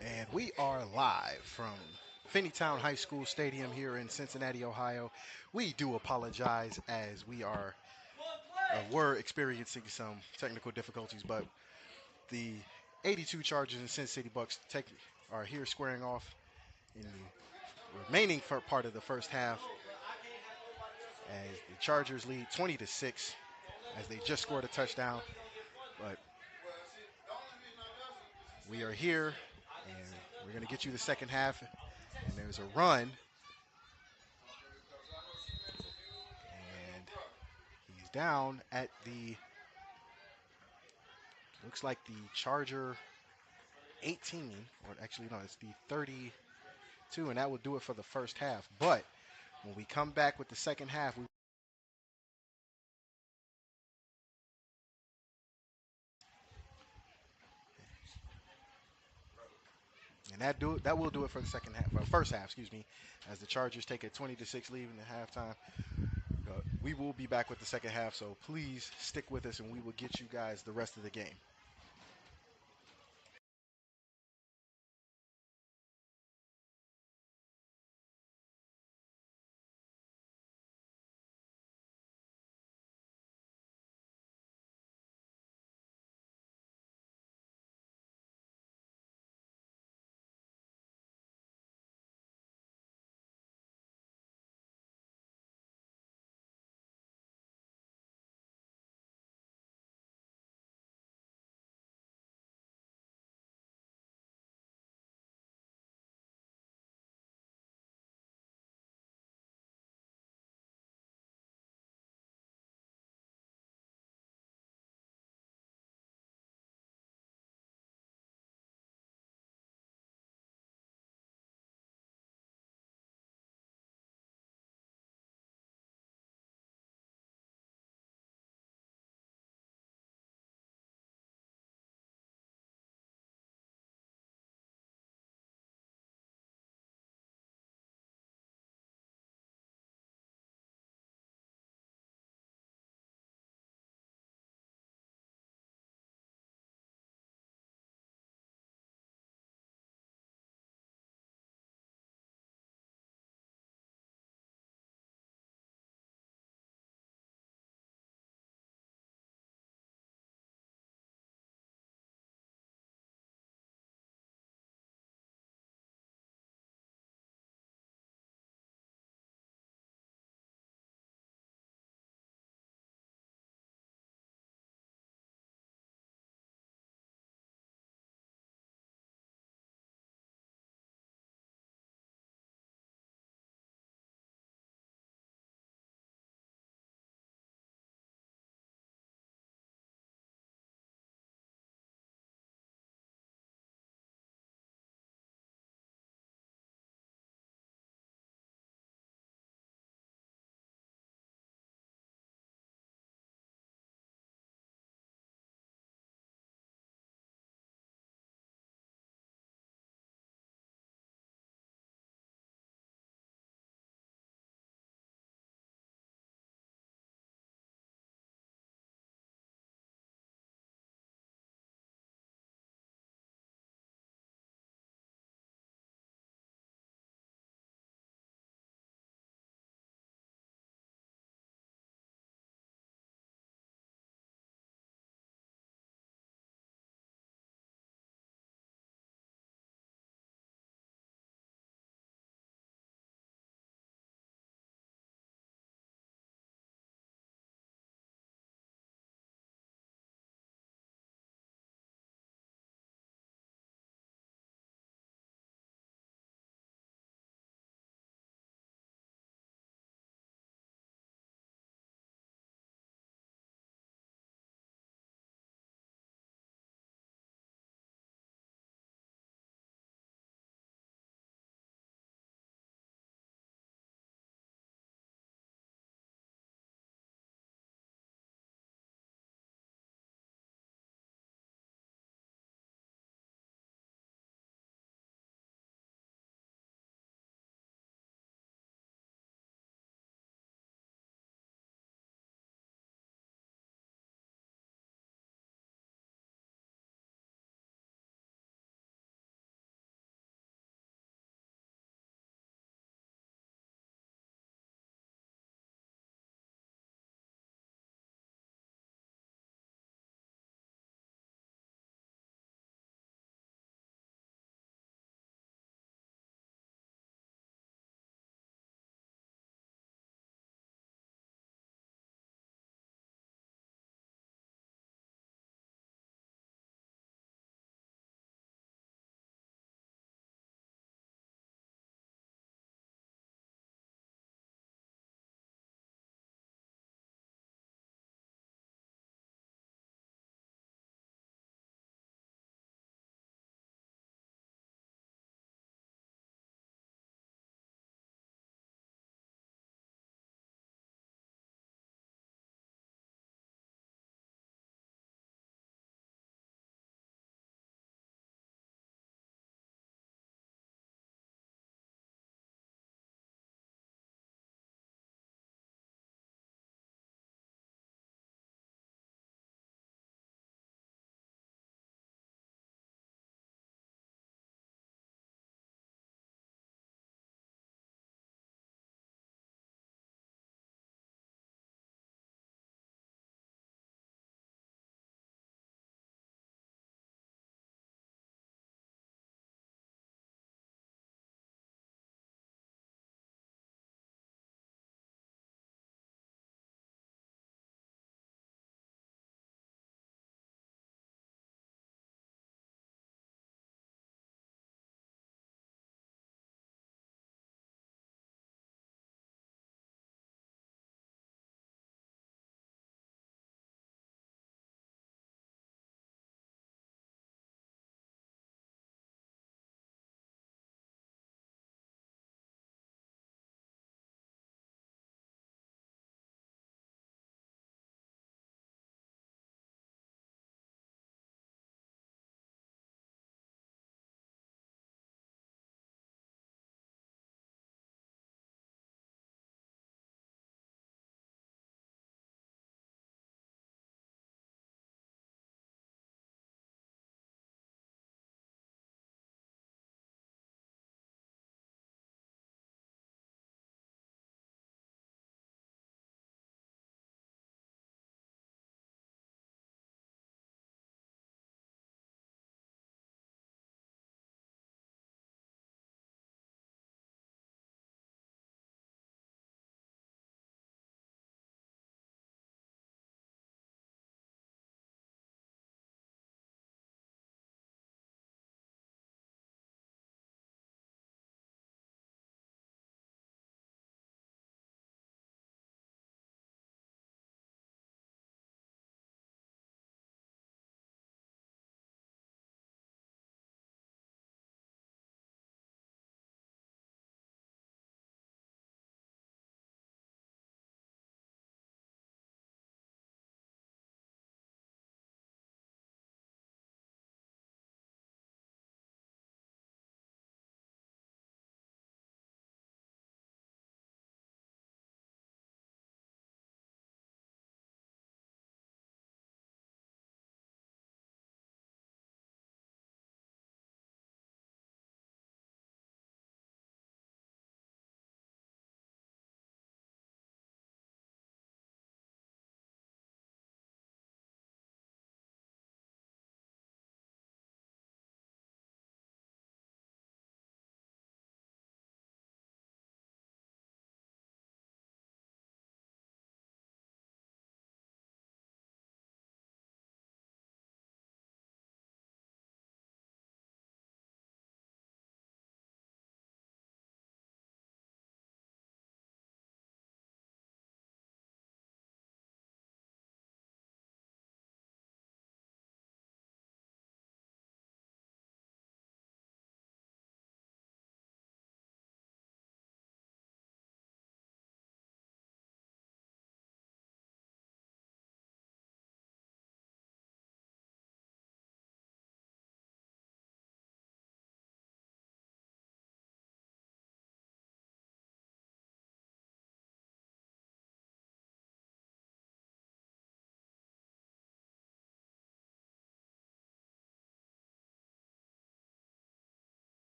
And we are live from Finneytown High School Stadium here in Cincinnati, Ohio. We do apologize as we were experiencing some technical difficulties, but the 82 Chargers and CIn CIty Bucs are here squaring off in the remaining part of the first half as the Chargers lead 20-6 as they just scored a touchdown. But we are here and we're going to get you the second half. And there's a run, and he's down at the looks like the Charger 18, or actually no, it's the 32, and that will do it for the first half. But when we come back with the second half, and that will do it for the second half, or first half, excuse me, as the Chargers take a 20-6 lead in the halftime. We will be back with the second half, so please stick with us, and we will get you guys the rest of the game.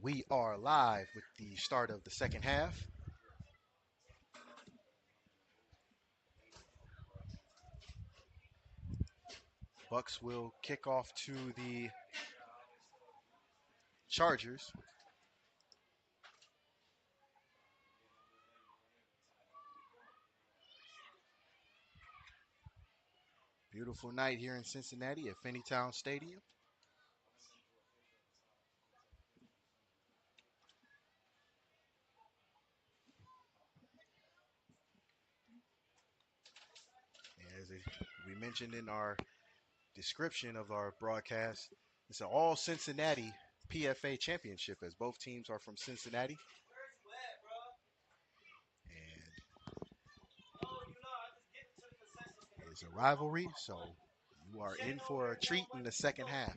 We are live with the start of the second half. Bucks will kick off to the Chargers. Beautiful night here in Cincinnati at Finneytown Stadium. As we mentioned in our description of our broadcast, it's an all Cincinnati PFA championship as both teams are from Cincinnati. And it's a rivalry, so you are in for a treat in the second half.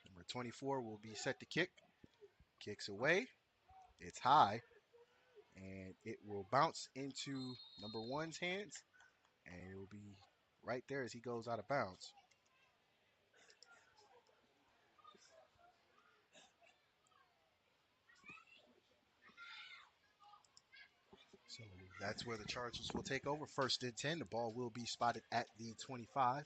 Number 24 will be set to kick. Kicks away. It's high. And it will bounce into number one's hands. And it will be right there as he goes out of bounds. So that's where the Chargers will take over. First and 10. The ball will be spotted at the 25.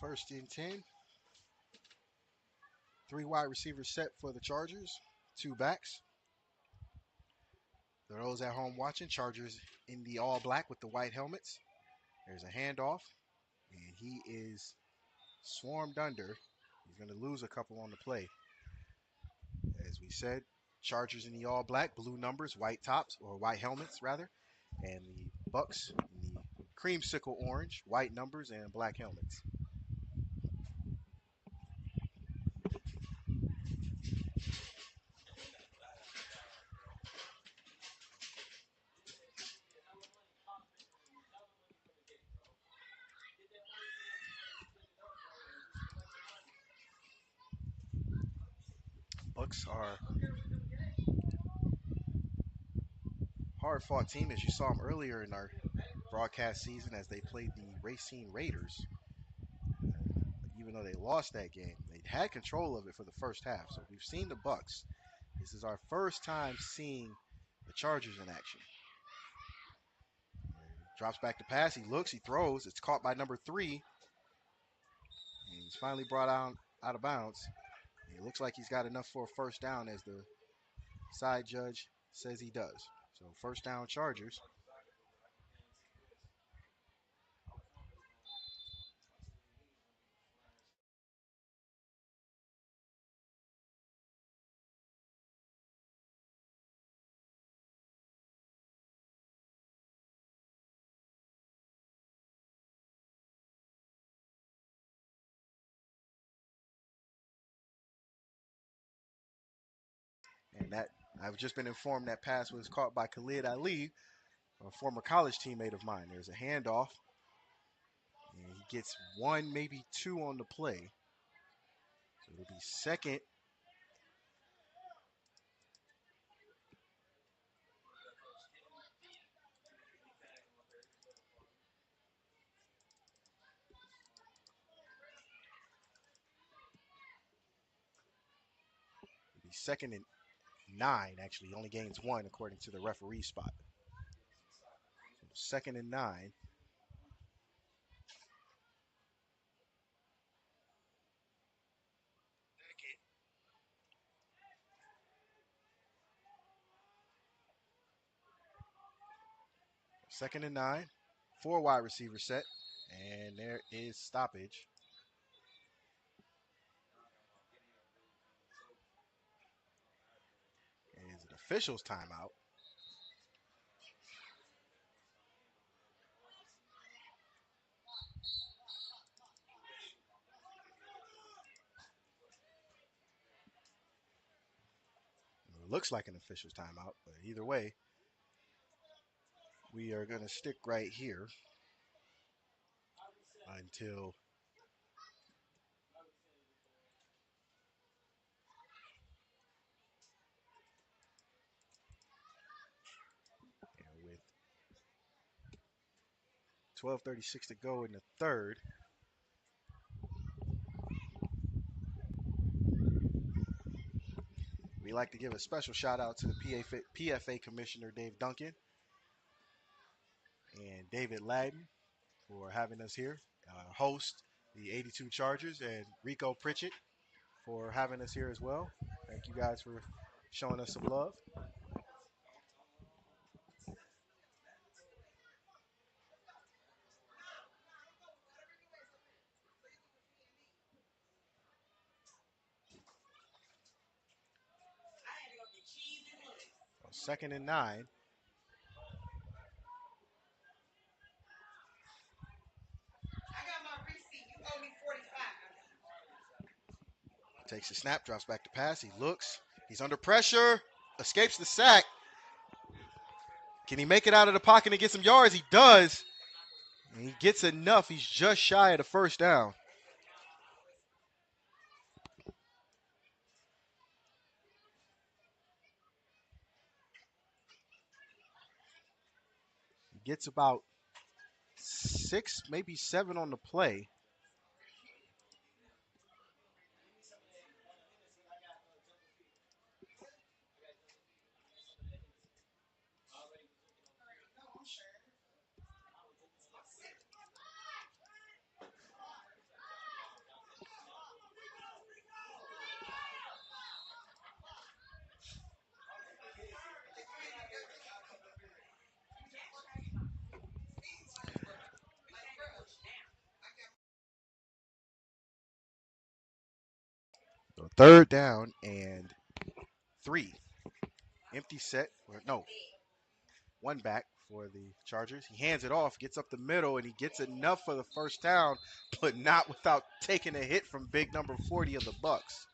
First and 10. Three wide receivers set for the Chargers. Two backs. For those at home watching, Chargers in the all black with the white helmets. There's a handoff. And he is swarmed under. He's going to lose a couple on the play. As we said, Chargers in the all black, blue numbers, white tops, or white helmets rather, and the Bucks in the creamsicle orange, white numbers and black helmets. Bucks are hard-fought team, as you saw them earlier in our broadcast season as they played the Racine Raiders. Even though they lost that game, they had control of it for the first half. So we've seen the Bucks. This is our first time seeing the Chargers in action. Drops back to pass. He looks. He throws. It's caught by number 3. And he's finally brought out of bounds. And it looks like he's got enough for a first down as the side judge says he does. So first down Chargers. And that I've just been informed that pass was caught by Khalid Ali, a former college teammate of mine. There's a handoff. And he gets one, maybe two on the play. So it'll be second. It'll be second and 9, actually. He only gains one according to the referee spot. So second and 9. Second and 9. 4 wide receivers set. And there is stoppage. It is an official's timeout. It looks like an official's timeout, but either way, we are going to stick right here until with 12:36 to go in the third. We like to give a special shout out to the PFA Commissioner Dave Duncan and David Ladden for having us here. Host the 82 Chargers and Rico Pritchett for having us here as well. Thank you guys for showing us some love. Second and 9. Takes a snap, drops back to pass. He looks. He's under pressure. Escapes the sack. Can he make it out of the pocket and get some yards? He does. And he gets enough. He's just shy of the first down. He gets about 6, maybe 7 on the play. So third down and 3. Empty set. No, one back for the Chargers. He hands it off, gets up the middle, and he gets enough for the first down, but not without taking a hit from big number 40 of the Bucs.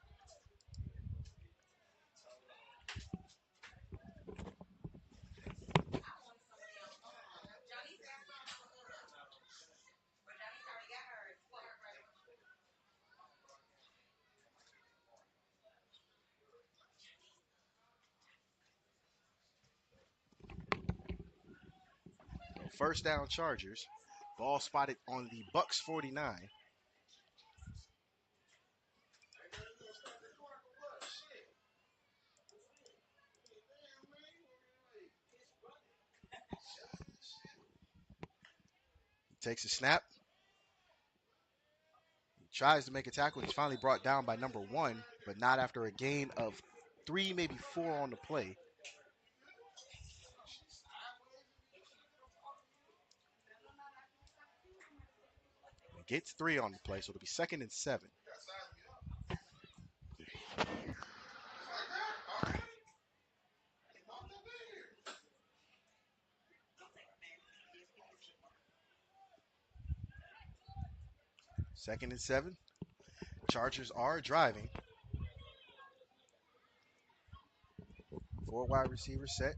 So first down Chargers. Ball spotted on the Bucs 49. He takes a snap. He tries to make a tackle. He's finally brought down by number 1, but not after a gain of 3, maybe 4 on the play. He gets 3 on the play, so it'll be second and 7. Second and 7. Chargers are driving. 4 wide receivers set.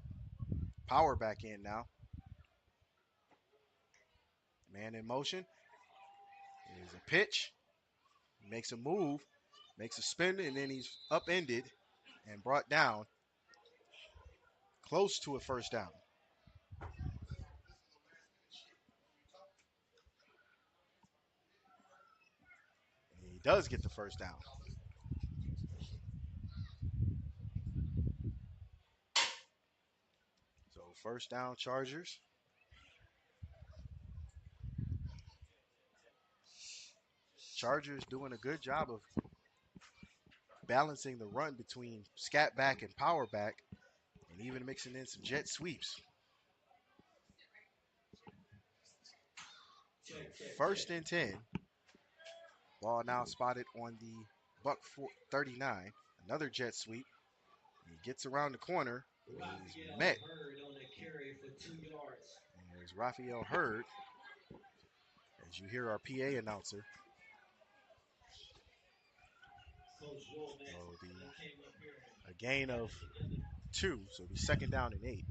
Power back in now. Man in motion. Is a pitch. He makes a move, makes a spin, and then he's upended and brought down close to a first down. And he does get the first down. So first down Chargers. Chargers doing a good job of balancing the run between scat back and power back, and even mixing in some jet sweeps. First and 10. Ball now spotted on the Buck 39. Another jet sweep. He gets around the corner. He's met. There's Raphael Hurd. As you hear our PA announcer. So a gain of 2, so it'll be second down and 8.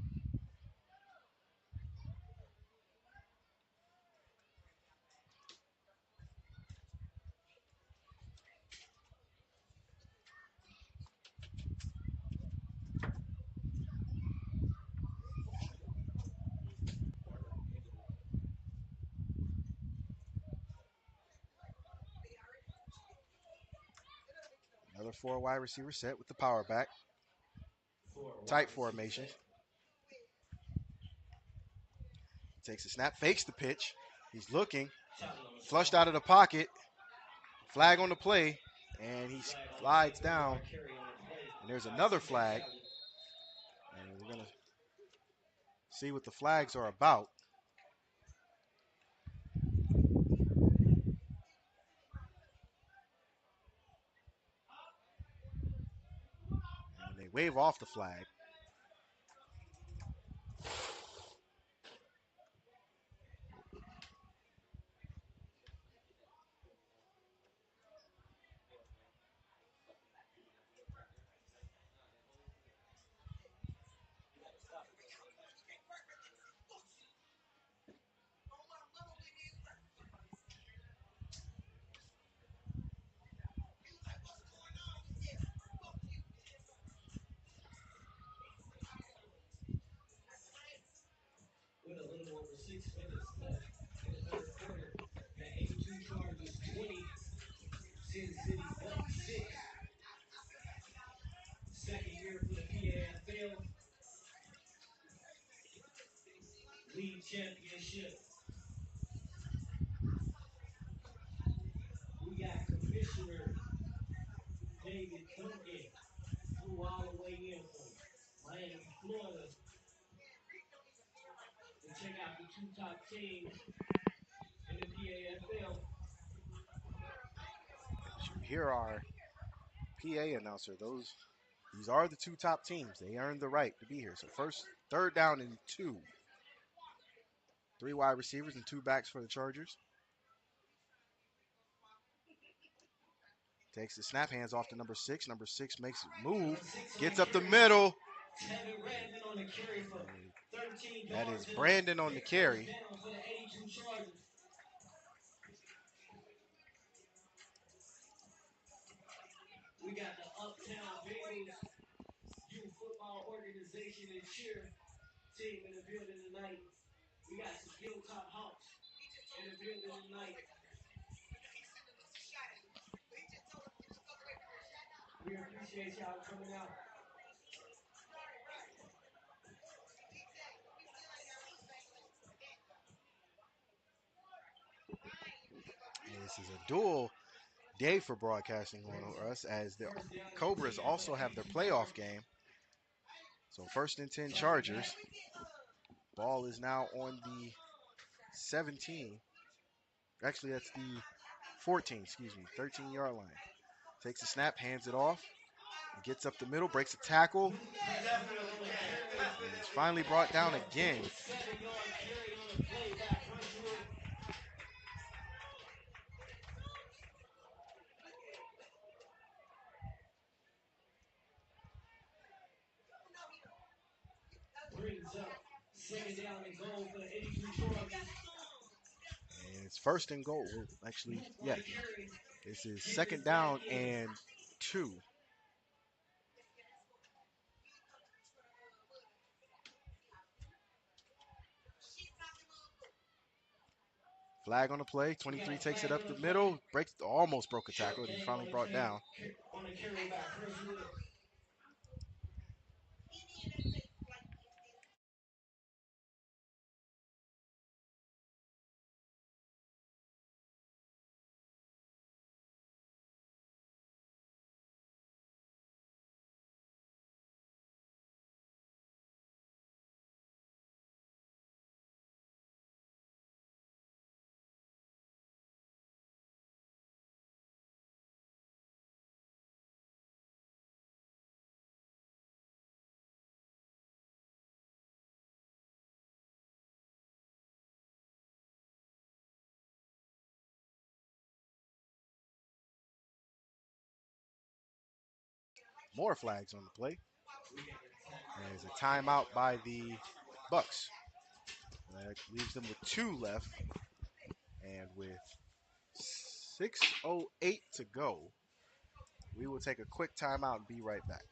Another 4 wide receiver set with the power back. Tight formation. Takes a snap, fakes the pitch. He's looking, flushed out of the pocket. Flag on the play, and he slides down. And there's another flag. And we're going to see what the flags are about. And they wave off the flag. With a little over 6 minutes left in the third quarter. The 82 Chargers 20, CIn CIty Bucs 6. Second year for the PFA League Championship. We got Commissioner David Duncan flew all the way in from Miami, Florida to check out the 2 top teams in the PFL. As you hear our PA announcer, these are the 2 top teams. They earned the right to be here. So third down and 2. 3 wide receivers and 2 backs for the Chargers. Takes the snap, hands off to number 6. Number 6 makes a move, gets up the middle. That is Brandon on the carry. We got the Uptown Bengals Youth Football Organization and Cheer team in the building tonight. We got some Hilltop Hawks in the building tonight. We appreciate y'all coming out. And this is a dual day for broadcasting on us, as the Cobras also have their playoff game. So first and 10 Chargers. Ball is now on the 17. Actually, that's the 14, 13-yard line. Takes a snap, hands it off, gets up the middle, breaks a tackle, and is finally brought down again. Brings up second down and goal for the 82 Chargers. And it's first and goal. Well, actually, yeah. This is second down and 2. Flag on the play. 23 takes it up the middle, almost broke a tackle, and he finally brought down. On the carry by Chris More flags on the play. There's a timeout by the Bucs. That leaves them with 2 left. And with 6:08 to go, we will take a quick timeout and be right back.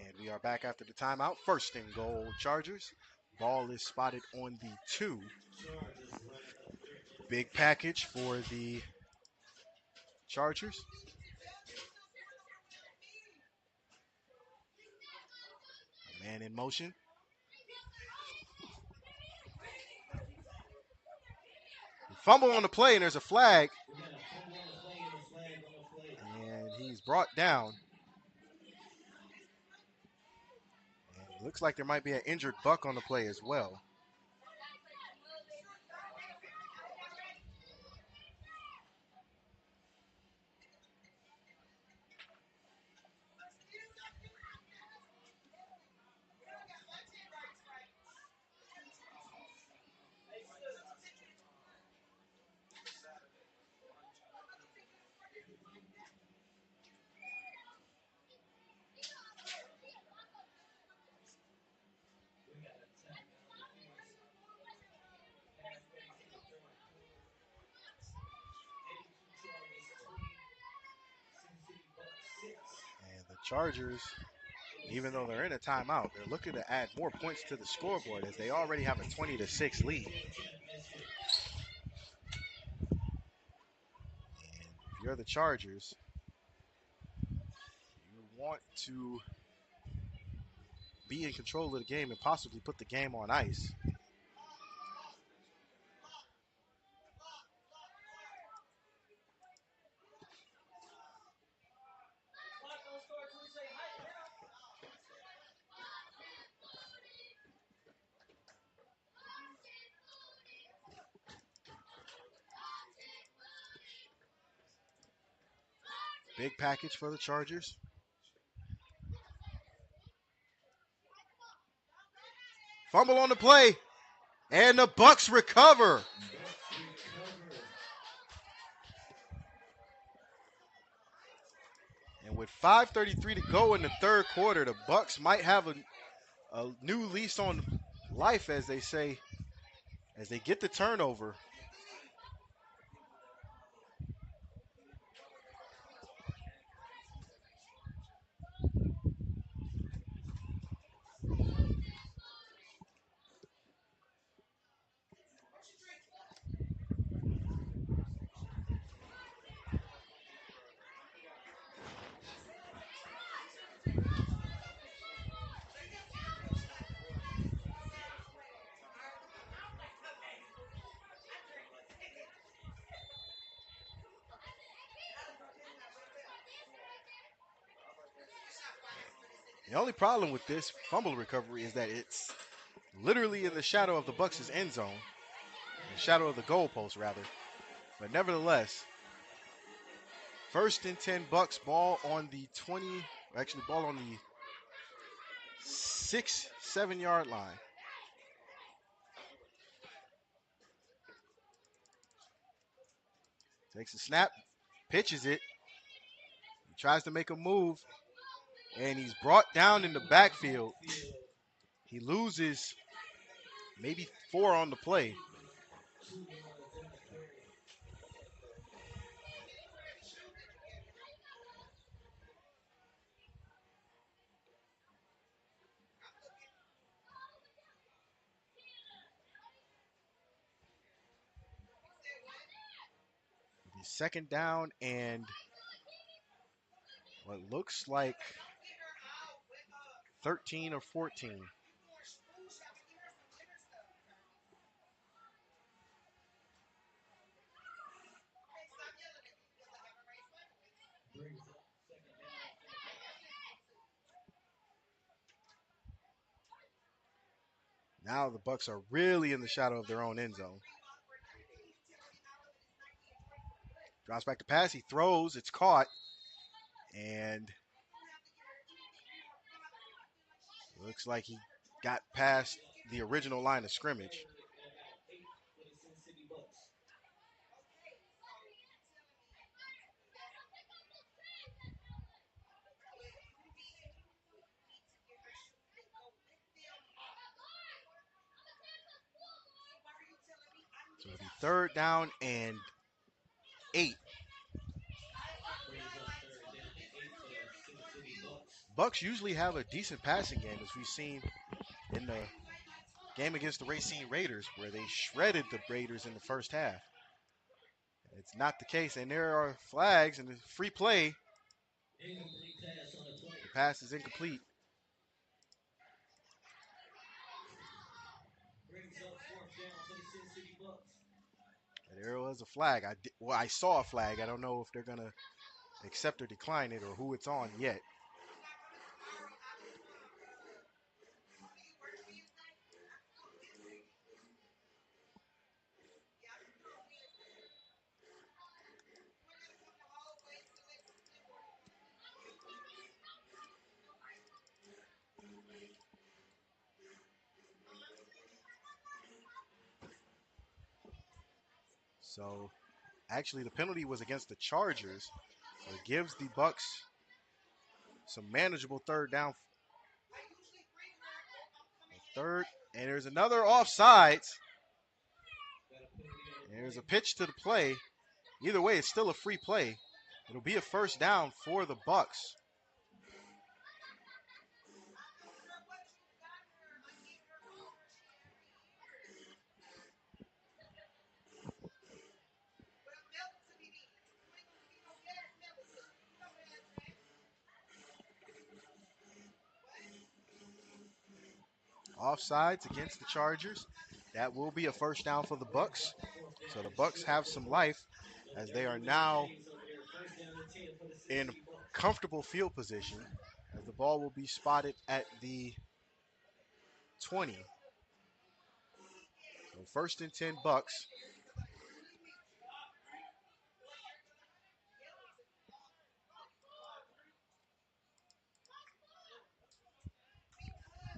And we are back after the timeout. First and goal, Chargers. Ball is spotted on the 2. Big package for the Chargers. A man in motion. Fumble on the play, and there's a flag. We got a fumble on the play and a flag on the play. And he's brought down. And it looks like there might be an injured Buck on the play as well. We got a timeout defense. Halfway to the third quarter. 82 Chargers 20. Sin City Bucs 6. And the Chargers, even though they're in a timeout, they're looking to add more points to the scoreboard as they already have a 20-6 lead. And if you're the Chargers, you want to be in control of the game and possibly put the game on ice. Big package for the Chargers. Fumble on the play, and the Bucs recover. And with 5:33 to go in the third quarter, the Bucs might have a new lease on life, as they say, as they get the turnover. The only problem with this fumble recovery is that it's literally in the shadow of the Bucs' end zone, the shadow of the goalpost, rather. But nevertheless, first and 10 Bucs, ball on the 20, actually ball on the 6-7 yard line. Takes a snap, pitches it, he tries to make a move, and he's brought down in the backfield. He loses maybe 4 on the play. 2 yards at the 30. second down and what looks like 13 or 14. Brings up second down for the Bucs. Now the Bucs are really in the shadow of their own end zone. Drops back to pass. He throws. It's caught. And looks like he got past the original line of scrimmage. Third and about 8 for the CIn CIty Bucs. So it'll be third down and 8. Brings up third down and 8 for the CIn CIty Bucs. Bucks usually have a decent passing game, as we've seen in the game against the Racine Raiders, where they shredded the Raiders in the first half. It's not the case, and there are flags and a free play. Incomplete pass on the play. The pass is incomplete. Brings up fourth down for the CIn CIty Bucs. There was a flag. I saw a flag. I don't know if they're gonna accept or decline it or who it's on yet. So actually the penalty was against the Chargers. So it gives the Bucks some manageable third down. Third, and there's another offsides. Got a penalty on the There's a play. pitch to the play. Either way, it's still a free play. It'll be a first down for the Bucks. Offsides against the Chargers. That will be a first down for the Brings Bucks. up fourth down So the and Bucks short have for the some Bucs. life So as they they're are moving the now chains over there. First down and 10 for the CIn in CIty Bucs. comfortable field position as the ball will be spotted at the 20. So first and 10 Bucks.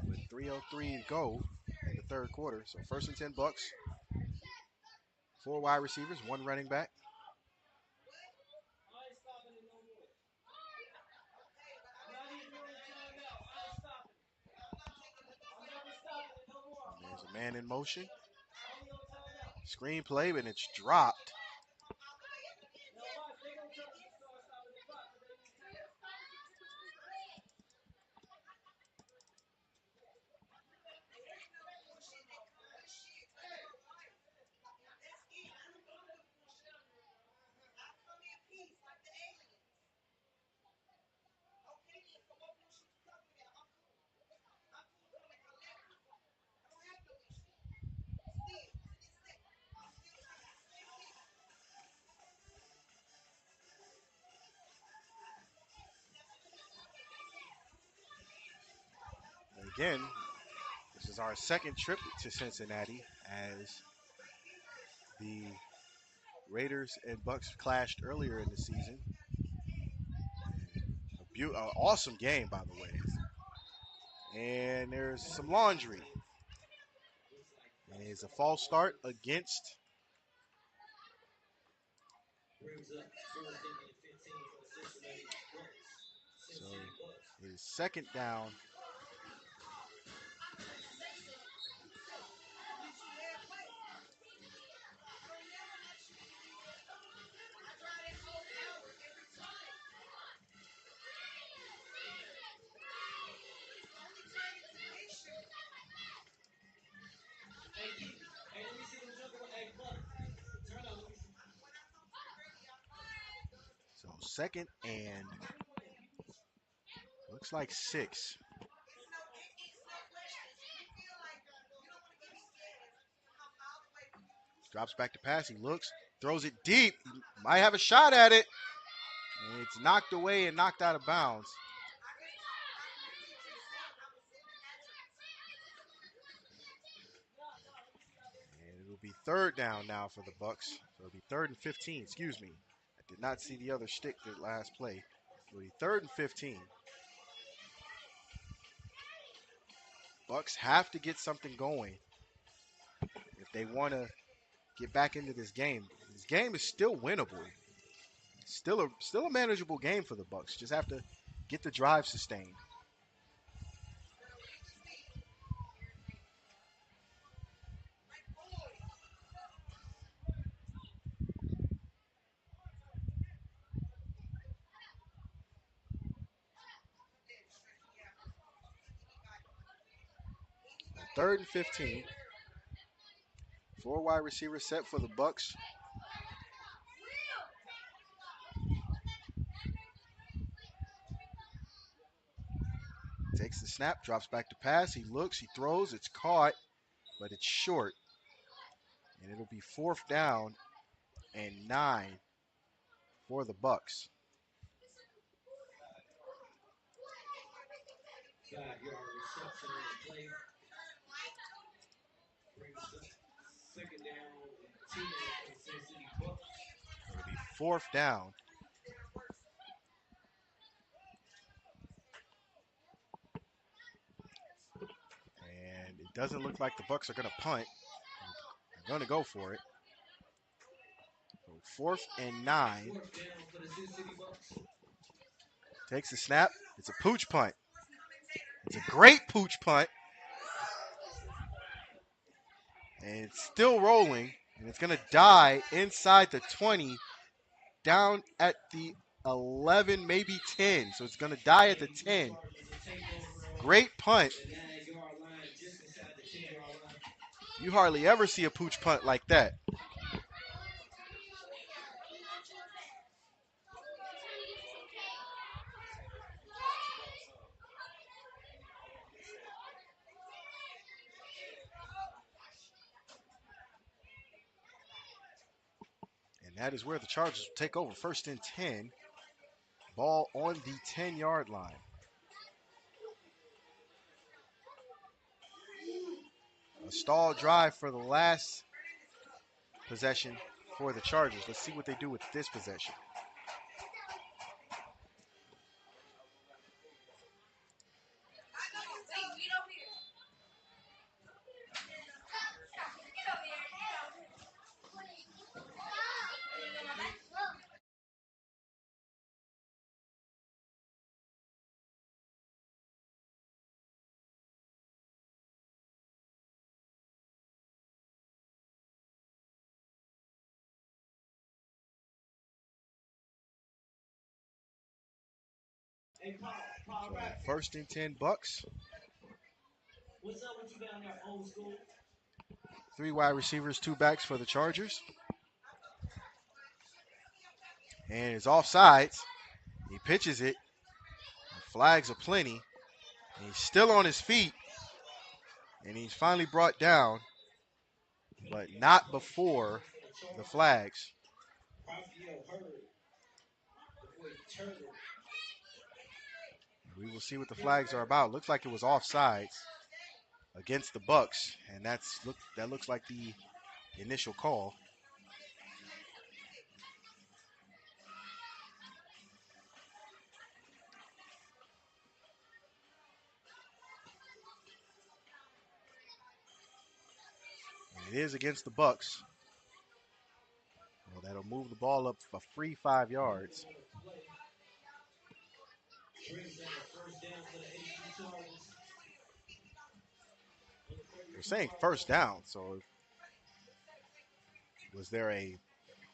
With 3:03 to go in the third quarter. So first and 10 Bucks. 4 wide receivers, 1 running back. I ain't stopping it no more. Not even on the timeout. I ain't stopping it. I'm never stopping it no more. I'm There's a calling it. man in motion. Only on timeout. Screen play, and it's dropped. Now watch, they gonna tell us to start stopping the clock because they need time. And again, this is our second trip to Cincinnati as the Raiders and Bucks clashed earlier in the season. Awesome game, by the way. And there's some laundry. And it's a false start against. Brings up fourth down and 15 for the Cincinnati Bucs. CIn So CIty Bucs. it is second down. Hey, Keith. Hey, let me see them jump around. Hey, Buck. Turn on. Let me see. second and looks like 6. Drops back to pass. He looks, throws it deep. He might have a shot at it. And it's knocked away and knocked out of bounds. And it'll be third down now for the Bucs. So it'll be 3rd and 15. Excuse me. I did not see the other stick that last play. It'll be 3rd and 15. Bucs have to get something going if they want to get back into this game. This game is still winnable. Still a manageable game for the Bucs. Just have to get the drive sustained. Third and 15. 4 wide receivers set for the Bucs. Takes the snap, drops back to pass. He looks, he throws, it's caught, but it's short. And it'll be 4th down and 9 for the Bucs. 5-yard reception on the play. Brings up 2nd down and 10 for the Sin City Bucs. It'll be 4th down. And it doesn't look like the Bucs are going to punt. They're going to go for it. So 4th and 9. 4th down for the Sin City Bucs. Takes the snap. It's a pooch punt. It's a great pooch punt. And it's still rolling. And it's going to die inside the 20, down at the 11, maybe 10. So it's going to die at the 10. Great punt. You hardly ever see a pooch punt like that. And that is where the Chargers will take over. 1st and 10. Ball on the 10-yard line. A stall drive for the last possession for the Chargers. Let's see what they do with this possession. So 1st and 10 Bucs. What's up with you down there, old school? 3 wide receivers, 2 backs for the Chargers. And it's offsides. He pitches it. Flags are plenty. And he's still on his feet. And he's finally brought down, but not before the flags. We will see what the flags are about. Looks like it was offsides against the Bucs, and that looks like the initial call. And it is against the Bucs. Well, that'll move the ball up a free 5 yards. They're saying 1st down, so was there a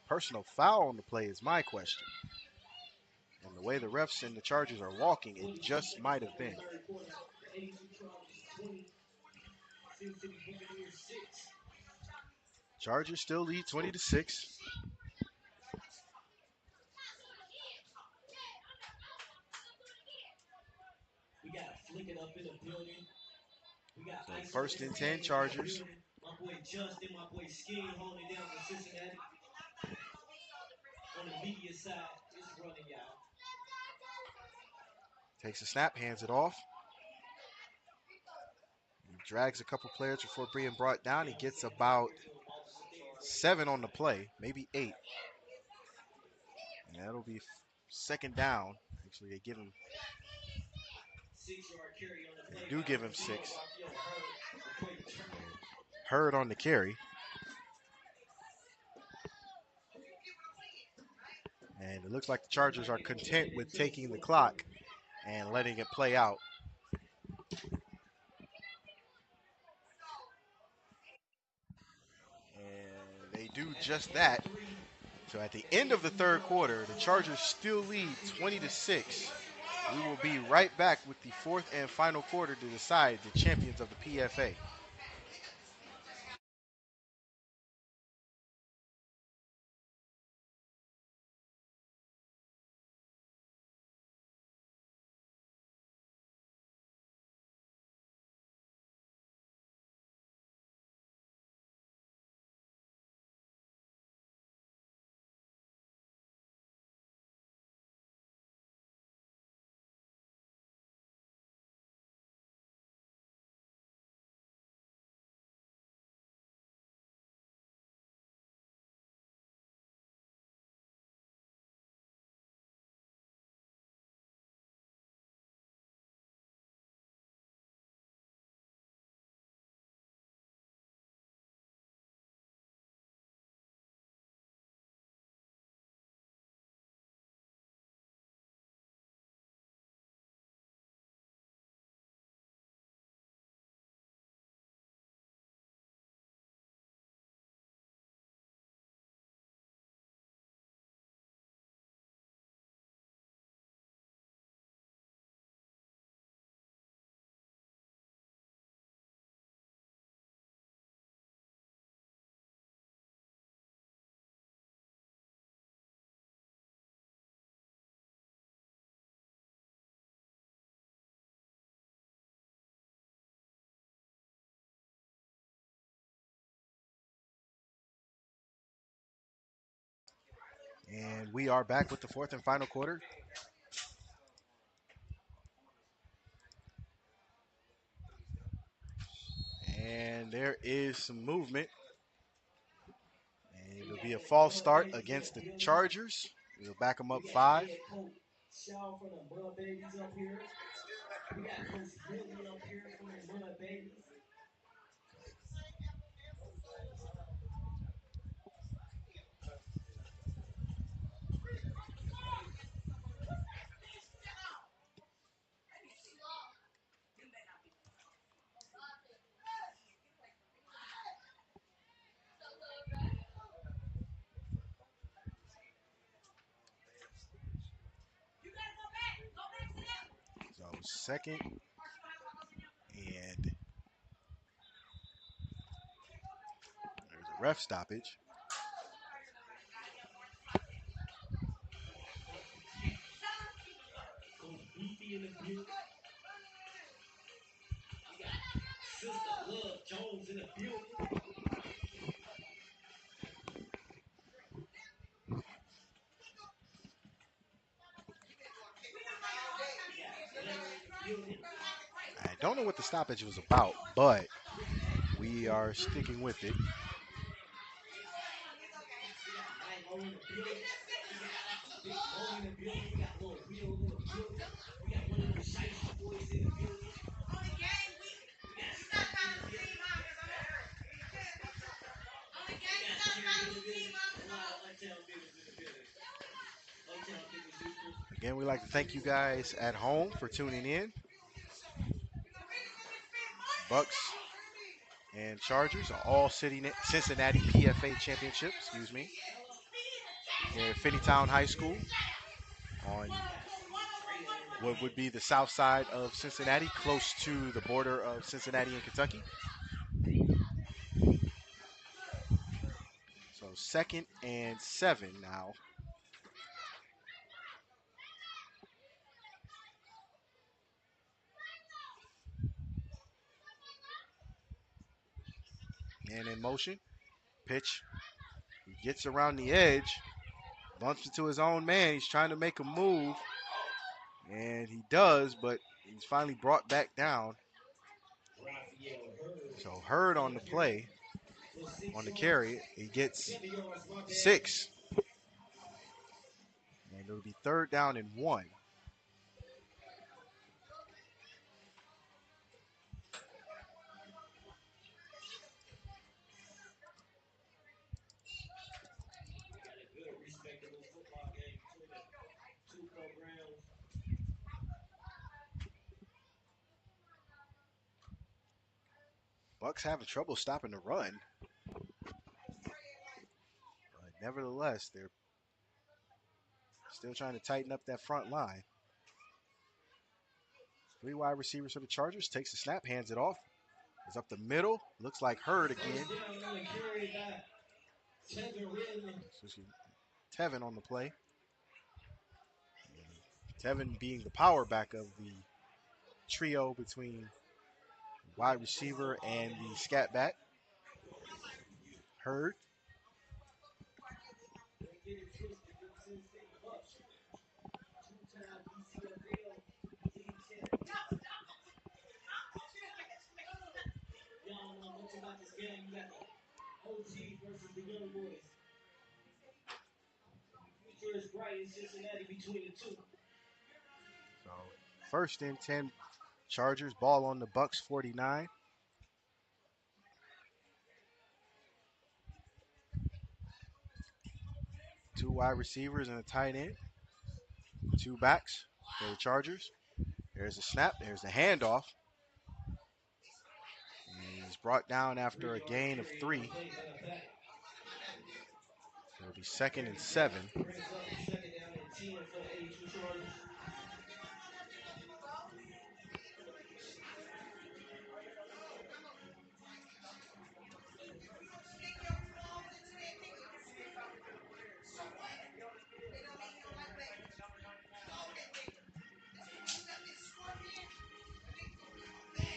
personal foul on the play is my question. And the way the refs and the Chargers are walking, it just might have been. Chargers still lead 20-6. Slick it up in the building. We got So Ice first and 10 Entertainment in the Chargers. building. My boy Justin, my boy Skin holding it down for Cincinnati. On the media side, it's running, y'all. Takes a snap, hands it off. He drags a couple players before being brought down. He gets about 7 on the play, maybe 8. And that'll be second down. Actually, they give him 6-yard carry on the They play do by give the him receiver, 6. Rafael Hurd, the quick return. Hurd on the carry. And it looks like the Chargers are content with taking the clock and letting it play out. And they do just that. So at the end of the third quarter, the Chargers still lead 20-6. We will be right back with the fourth and final quarter to decide the champions of the PFA. And we are back with the fourth and final quarter. And there is some movement. And it'll be a false start against the Chargers. We'll back them up 5. Shaw from the Mud Babies up here. We got Coach Billy up here from the Mud Babies. So second and there's a ref stoppage. Coach Beefy in the building. We got Sister Love Jones in the building. We got Gunner in the building. I don't know what the stoppage was about, but we are sticking with it. We got Milo in the building. We got Big Mo in the building. We got Lil Will in the building. We got one of them Shiesty boys in the building. We got Scoop in the building. We got Terry in the building. A lot of Uptown niggas in the building. Uptown niggas Houston. Again, we'd like to thank you guys at home for tuning in. Bucks and Chargers are all Cincinnati PFA championship, excuse me. Here at Finneytown High School on what would be the south side of Cincinnati, close to the border of Cincinnati and Kentucky. So second and 7 now. And in motion, pitch. He gets around the edge, bumps into his own man. He's trying to make a move, and he does, but he's finally brought back down. So Hurd on the play, on the carry, he gets 6, and it'll be 3rd down and 1. Got a good, respectable football game between the two programs. Bucks having trouble stopping the run, but nevertheless, they're still trying to tighten up that front line. 3 wide receivers for the Chargers. Takes the snap, hands it off. It's up the middle. Looks like Hurd again. First down on the carry by Tevin on the play. Tevin being the power back of the trio between wide receiver and the scat back. Hurd. Don't get it twisted. Them CIn CIty Bucs, two-time ECFL league champions. Y'all don't know much about this game. You got the OGs versus the young boys. Future is bright in Cincinnati between the two. So 1st and 10 Chargers. Ball on the Bucks 49. Two wide receivers and a tight end. 2 backs for the Chargers. There's a snap. There's a handoff. And he's brought down after a gain of 3. It'll be 2nd and 7. Brings up 2nd down and 10 for the 82 Chargers.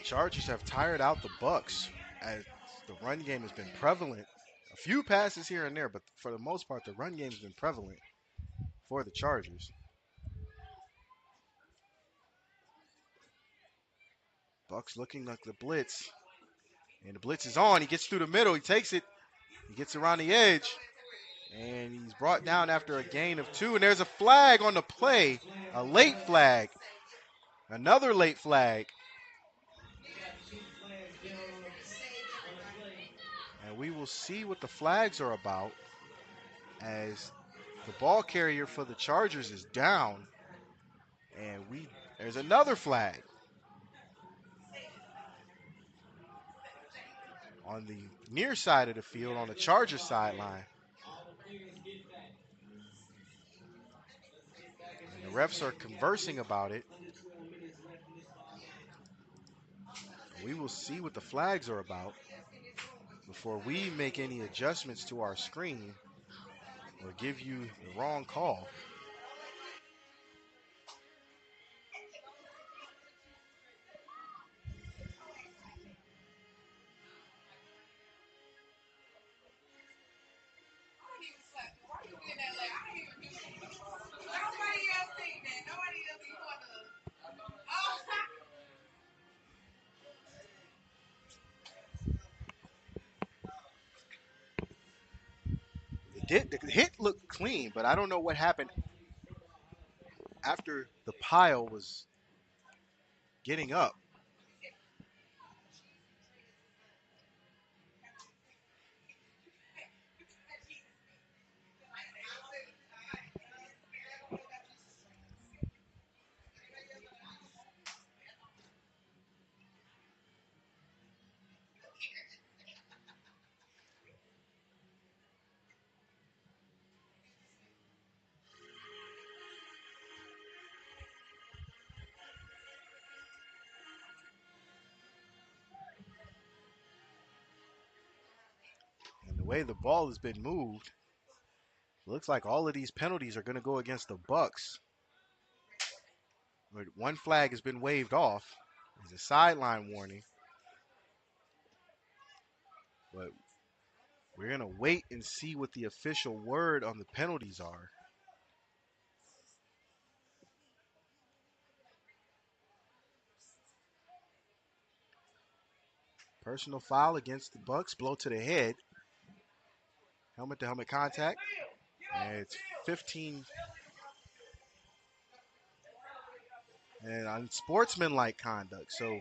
Chargers have tired out the Bucks as the run game has been prevalent. A few passes here and there, but for the most part, the run game has been prevalent for the Chargers. Bucks looking like the blitz. And the blitz is on. He gets through the middle. He takes it. He gets around the edge. And he's brought down after a gain of 2. And there's a flag on the play. A late flag. Another late flag. Got 2 flags down on the play. And we will see what the flags are about as the ball carrier for the Chargers is down. And there's another flag on the near side of the field on the Chargers sideline. All the players get back. Let's get back And the refs are conversing about it. Under 12 minutes left in this ball game. We will see what the flags are about before we make any adjustments to our screen or give you the wrong call. The hit looked clean, but I don't know what happened after the pile was getting up. And the way the ball has been moved, it looks like all of these penalties are going to go against the Bucks. But one flag has been waved off. It's a sideline warning. But We're going to wait and see what the official word on the penalties are. Personal foul against the Bucs, blow to the head. Helmet to helmet contact. And it's 15. And unsportsmanlike conduct. So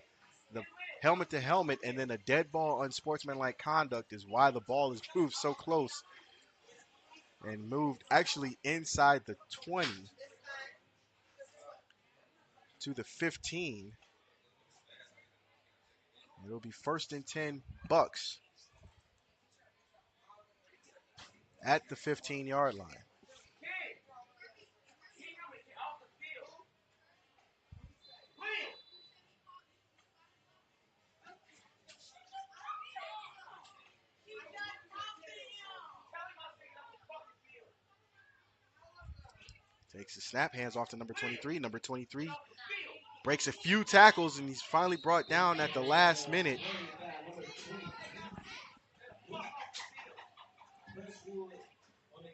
the helmet to helmet and then a dead ball unsportsmanlike conduct is why the ball is moved so close and moved actually inside the 20 to the 15. It'll be 1st and 10 Bucs at the 15-yard line. Takes the snap, hands off to number 23. Number 23 breaks a few tackles, and he's finally brought down at the last minute.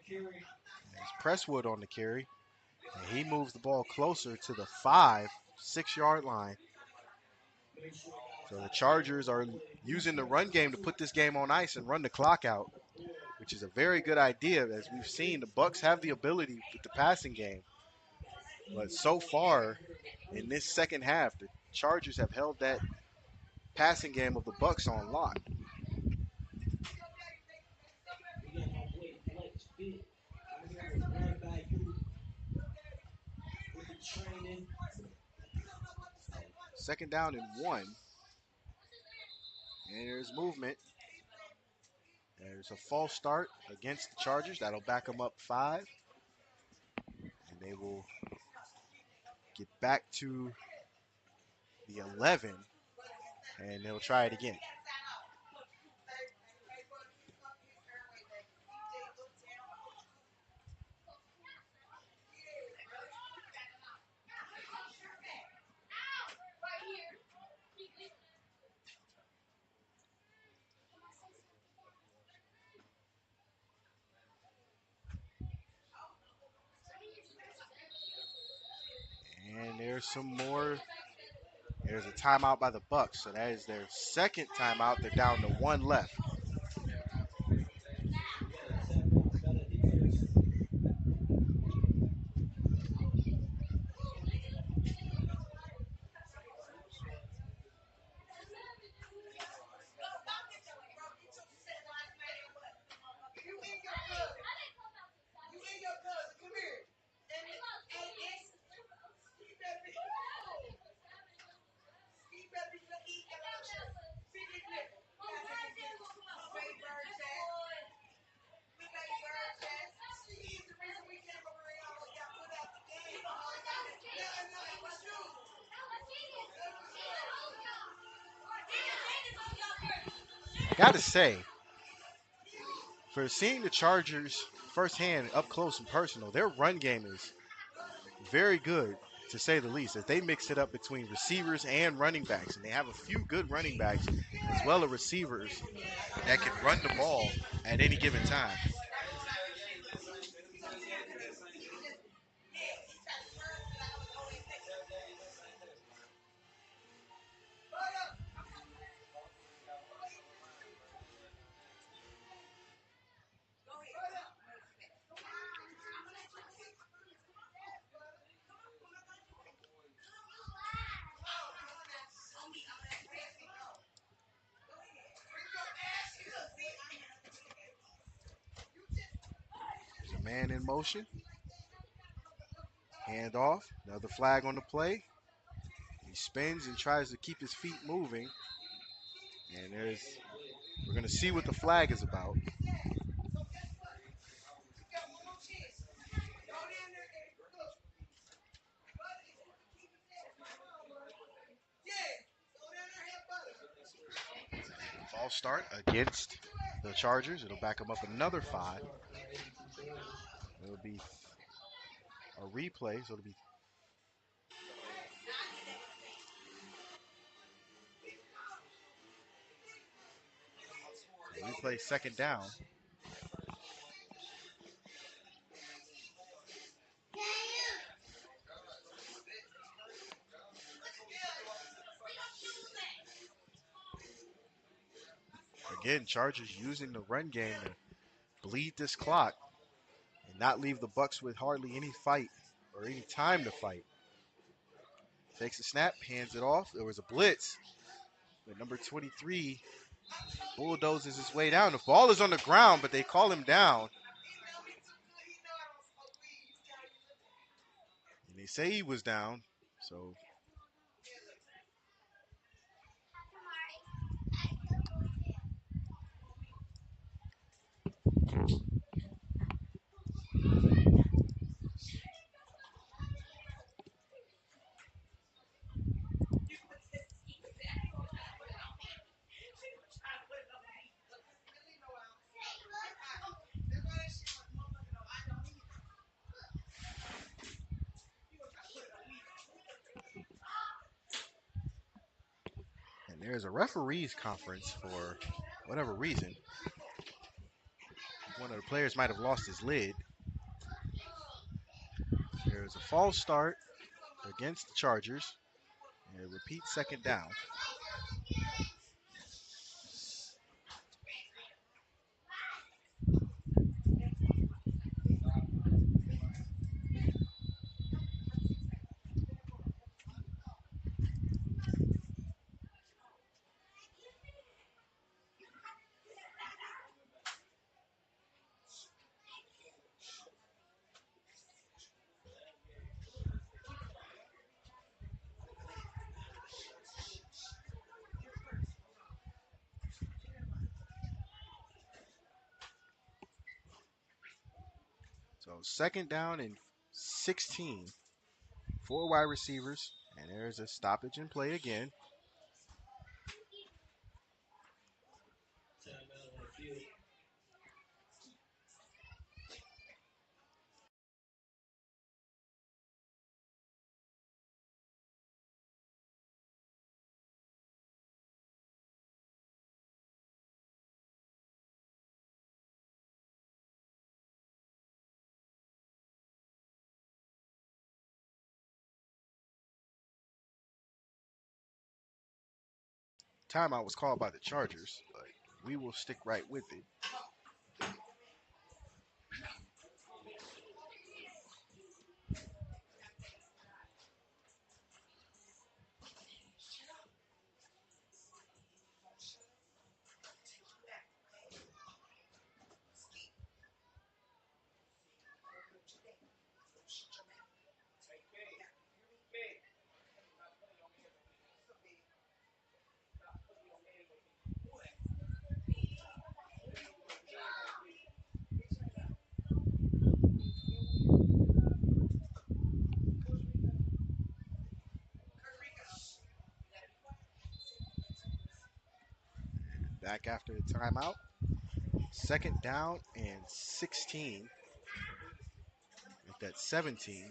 There's Presswood on the carry, and he moves the ball closer to the 5-6-yard line. So the Chargers are using the run game to put this game on ice and run the clock out, which is a very good idea. As we've seen, the Bucs have the ability with the passing game. But so far, in this second half, the Chargers have held that passing game of the Bucs on lock. Second down and 1. And there's movement. There's a false start against the Chargers. That'll back them up 5. And they will get back to the 11. And they'll try it again. And there's some more. There's a timeout by the Bucs, so that is their second timeout. They're down to 1 left. Gotta say, for seeing the Chargers firsthand, up close and personal, their run game is very good, to say the least, as they mix it up between receivers and running backs. And they have a few good running backs as well as receivers that can run the ball at any given time. There's a man in motion. Hand off. Another flag on the play. He spins and tries to keep his feet moving. And we're going to see what the flag is about. False start against the Chargers. It'll back them up another 5. It'll be a replay, so it'll be replay second down. Again, Chargers using the run game to bleed this clock and not leave the Bucs with hardly any fight or any time to fight. Takes a snap, hands it off. There was a blitz, but number 23 bulldozes his way down. The ball is on the ground, but they call him down. And they say he was down, so and there's a referees conference for whatever reason. One of the players might have lost his lid. There's a false start against the Chargers. And it repeats second down. So second down and 16. Four wide receivers. And there's a stoppage in play again. Timeout on the field. Timeout was called by the Chargers, but we will stick right with it. Back after the timeout. Second down and 16. At that 17.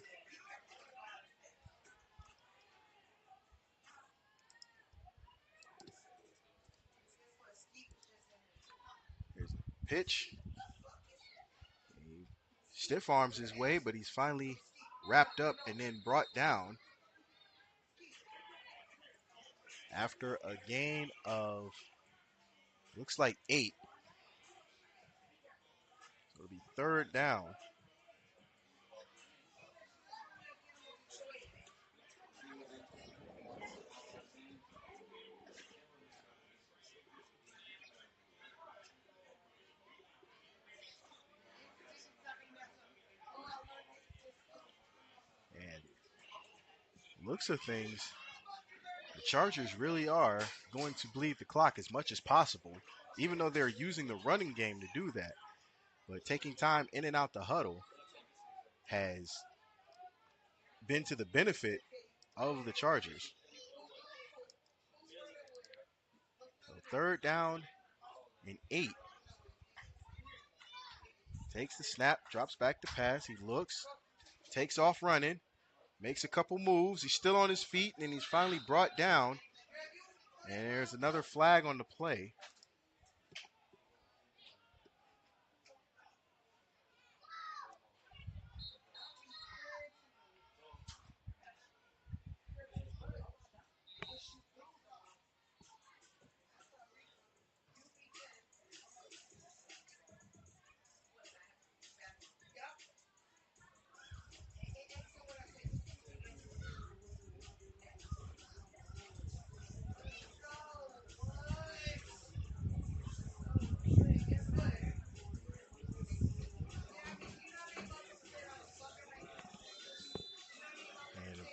Here's a pitch. He stiff arms his way, but he's finally wrapped up and then brought down after a gain of looks like 8. So it'll be third down. And looks of things, the Chargers really are going to bleed the clock as much as possible, even though they're using the running game to do that. But taking time in and out the huddle has been to the benefit of the Chargers. So third down and 8. Takes the snap, drops back to pass. He looks, takes off running, makes a couple moves. He's still on his feet, and he's finally brought down. And there's another flag on the play.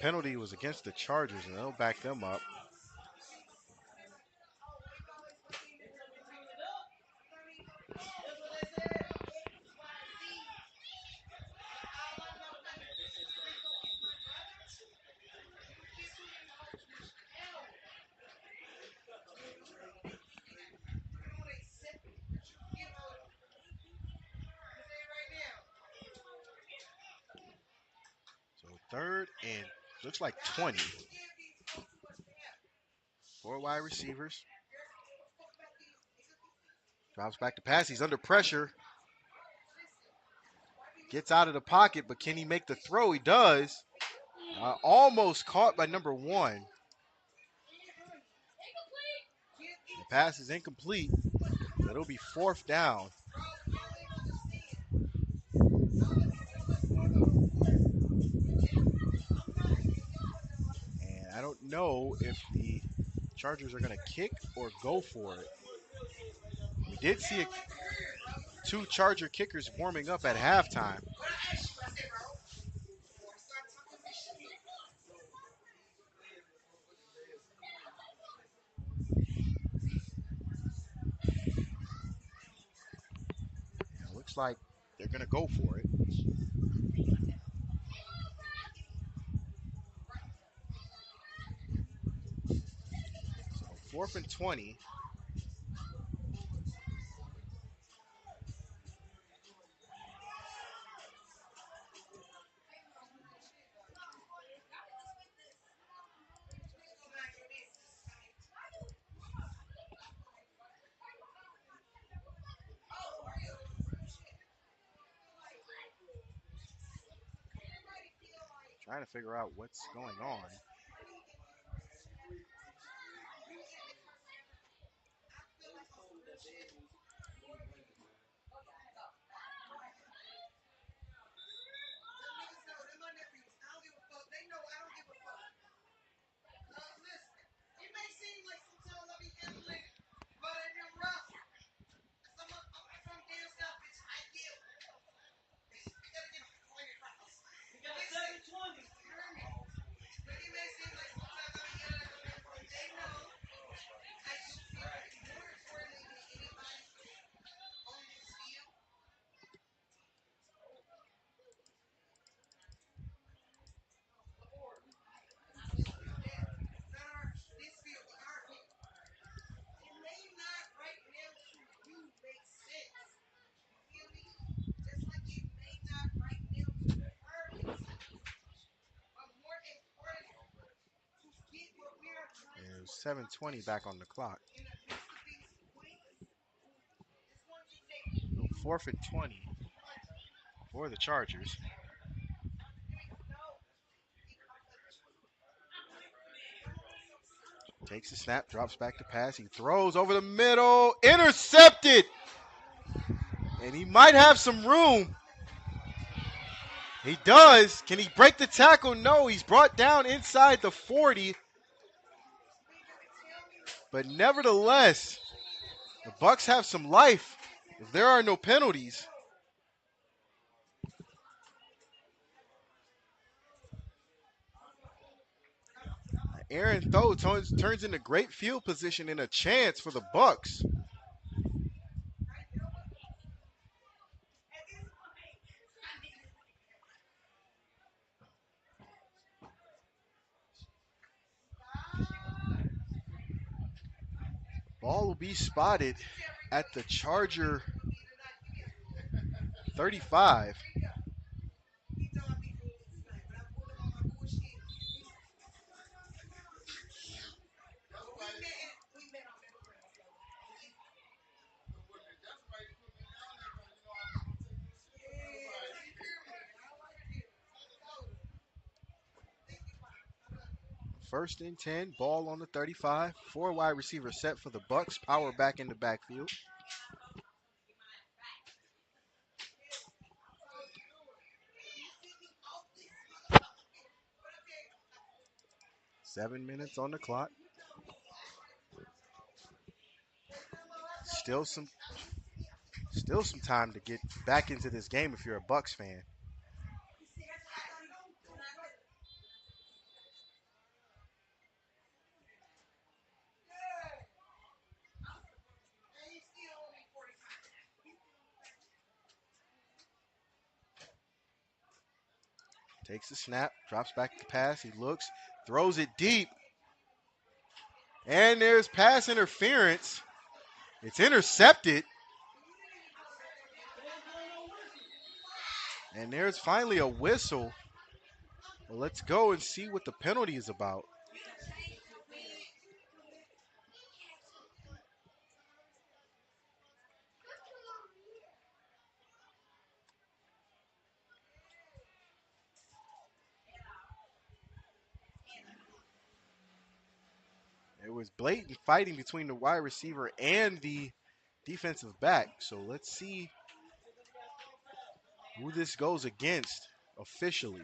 penalty was against the Chargers, and they'll back them up. So third and looks like 20. Four wide receivers. Drops back to pass. He's under pressure. Gets out of the pocket, but can he make the throw? He does. Almost caught by number 1. The pass is incomplete. So it'll be 4th down. And I don't know if the Chargers are going to kick or go for it. We did see 2 Charger kickers warming up at halftime. It looks like they're going to go for it. So 4th and 20. Trying to figure out what's going on. There's 7:20 back on the clock. 4th and 20 for the Chargers. Takes the snap, drops back to pass. He throws over the middle. Intercepted! And he might have some room. He does. Can he break the tackle? No. He's brought down inside the 40. But nevertheless, the Bucs have some life if there are no penalties. Aaron Thoe turns into great field position and a chance for the Bucs. Ball will be spotted at the Charger 35. First and 10, ball on the 35. 4 wide receivers set for the Bucs. Power back in the backfield. Seven minutes on the clock. Still some time to get back into this game if you're a Bucs fan. Takes the snap, drops back the pass. He looks, throws it deep. And there's pass interference. It's intercepted. And there's finally a whistle. Well, let's go and see what the penalty is about. It was blatant fighting between the wide receiver and the defensive back. So let's see who this goes against officially.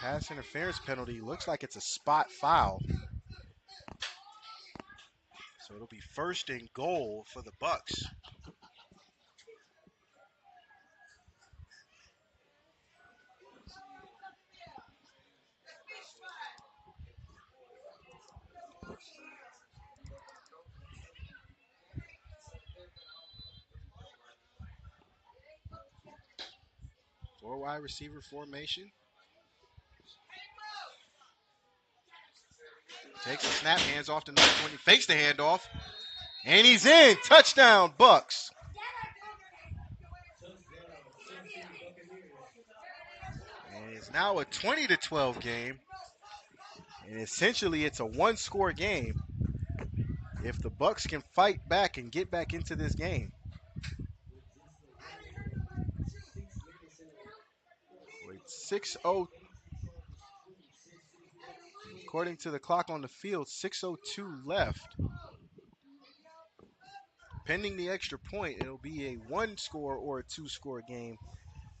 Pass interference penalty looks like it's a spot foul. So it'll be first and goal for the Bucs. Four wide receiver formation. Takes the snap, hands off to number 20, fakes the handoff, and he's in. Touchdown, Bucs. And it's now a 20-12 game. And essentially, it's a one-score game if the Bucs can fight back and get back into this game. With 6:0, according to the clock on the field, 6:02 left. Pending the extra point, it'll be a one-score or a two-score game,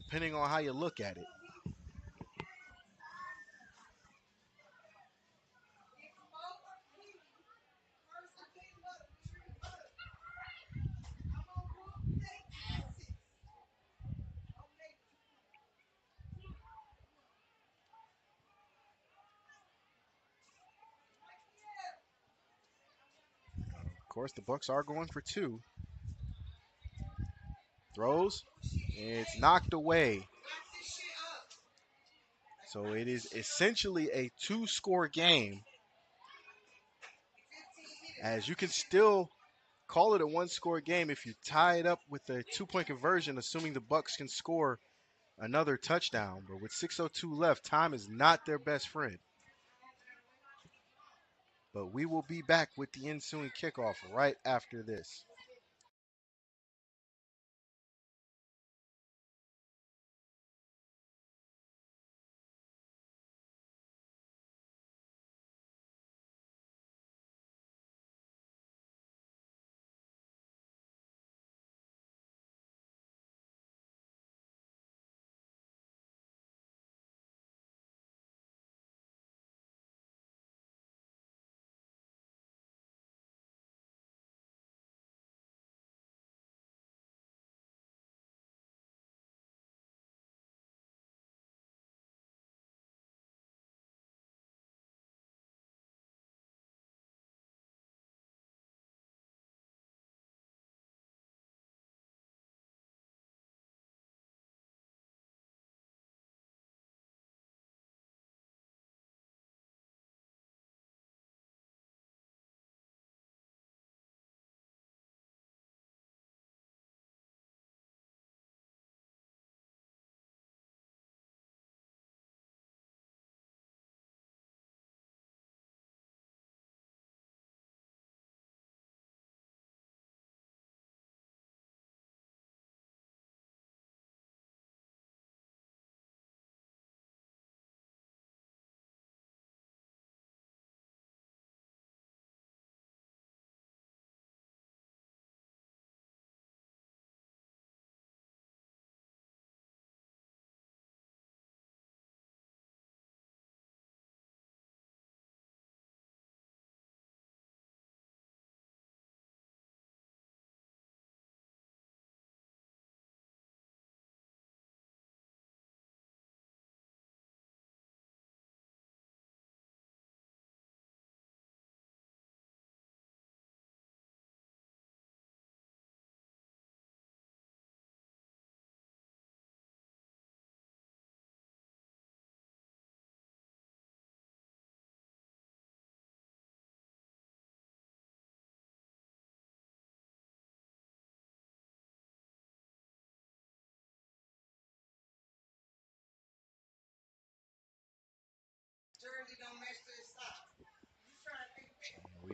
depending on how you look at it. Of course, the Bucs are going for two. Throws, and it's knocked away. So it is essentially a two-score game, as you can still call it a one-score game if you tie it up with a two-point conversion, assuming the Bucs can score another touchdown. But with 6:02 left, time is not their best friend. But we will be back with the ensuing kickoff right after this.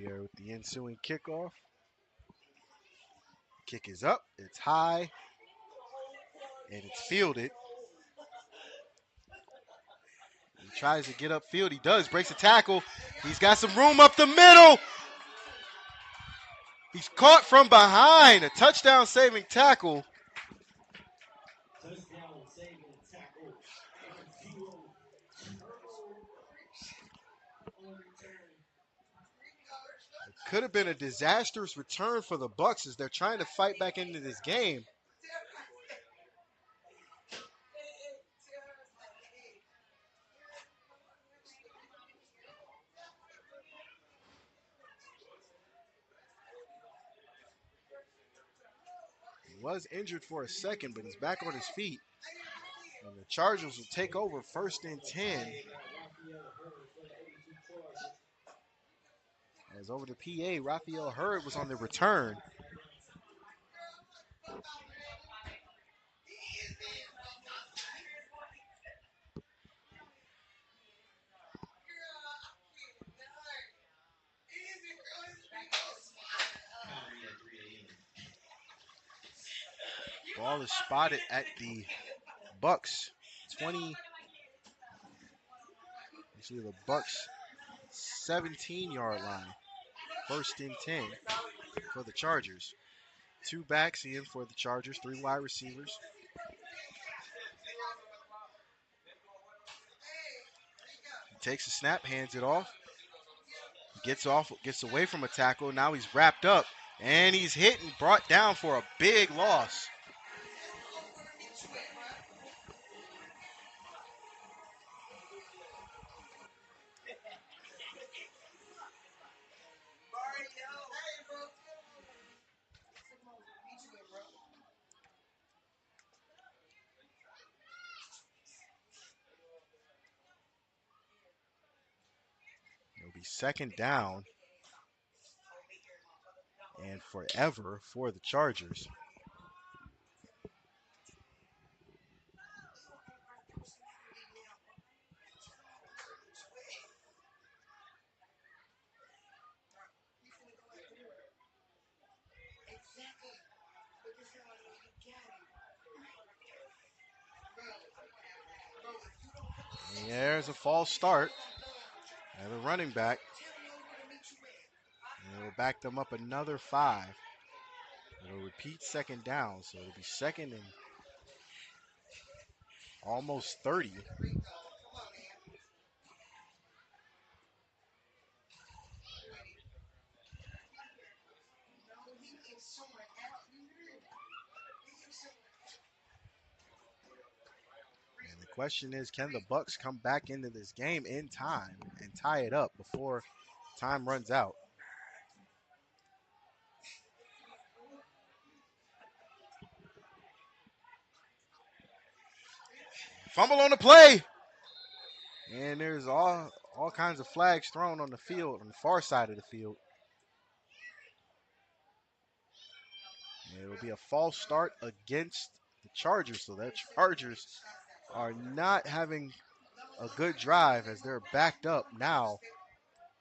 here with the ensuing kickoff. Kick is up. It's high. And it's fielded. He tries to get upfield. He does. Breaks a tackle. He's got some room up the middle. He's caught from behind. A touchdown saving tackle. Touchdown saving tackle. And zero turnovers on return. Could have been a disastrous return for the Bucs as they're trying to fight back into this game. He was injured for a second, but he's back on his feet. And the Chargers will take over 1st and 10. As over the PA, Raphael Hurd was on the return. Ball is spotted at the Bucs 20. Actually, the Bucs 17-yard line. 1st and 10 for the Chargers. 2 backs in for the Chargers, 3 wide receivers. He takes a snap, hands it off. Gets away from a tackle. Now he's wrapped up, and he's hit and brought down for a big loss. It'll be 2nd down and forever for the Chargers. And there's a false start at the running back. And it'll back them up another 5. It'll repeat 2nd down, so it'll be 2nd and almost 30. And the question is, can the Bucs come back into this game in time and tie it up before time runs out? Fumble on the play. And there's all kinds of flags thrown on the field, on the far side of the field. And it'll be a false start against the Chargers. So the Chargers are not having a good drive as they're backed up now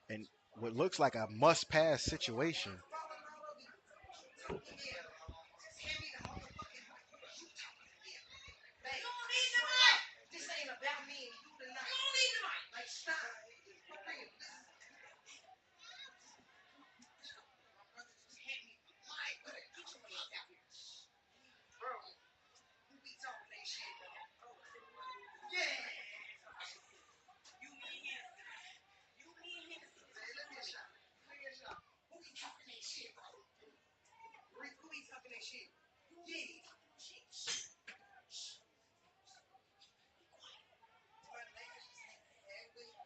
in what looks like a must-pass situation.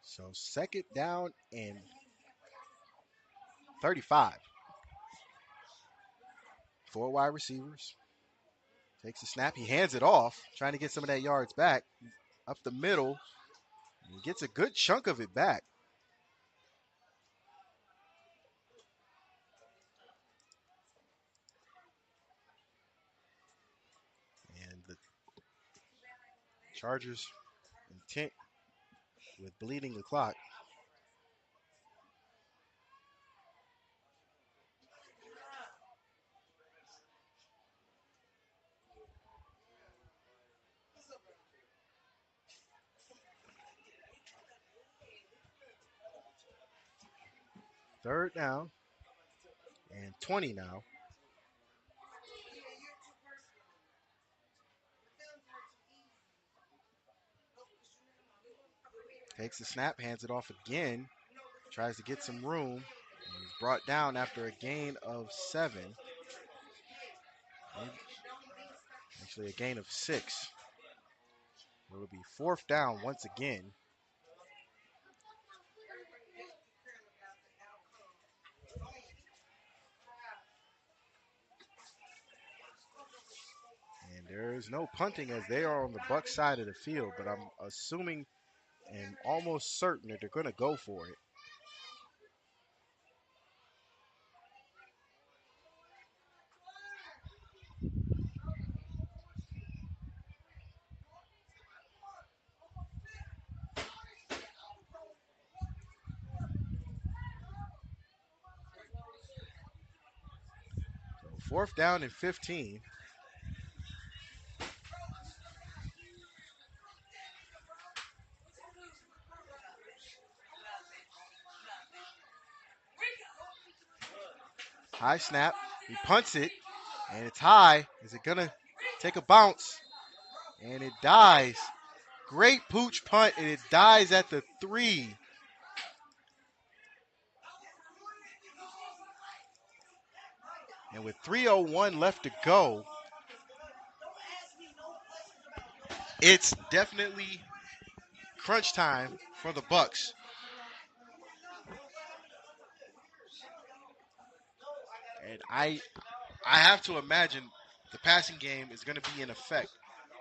So 2nd down and 35. 4 wide receivers. Takes a snap. He hands it off, trying to get some of that yards back. Up the middle. He gets a good chunk of it back. And the Chargers intent with bleeding the clock. Third down and 20 now. Takes the snap, hands it off again, tries to get some room. He's brought down after a gain of 7. Actually, a gain of 6. It'll be fourth down once again. And there's no punting as they are on the Bucs side of the field, but I'm assuming and almost certain that they're going to go for it. So fourth down and 15. High snap. He punts it, and it's high. Is it going to take a bounce? And it dies. Great pooch punt, and it dies at the 3. And with 3:01 left to go, it's definitely crunch time for the Bucs. And I have to imagine the passing game is going to be in effect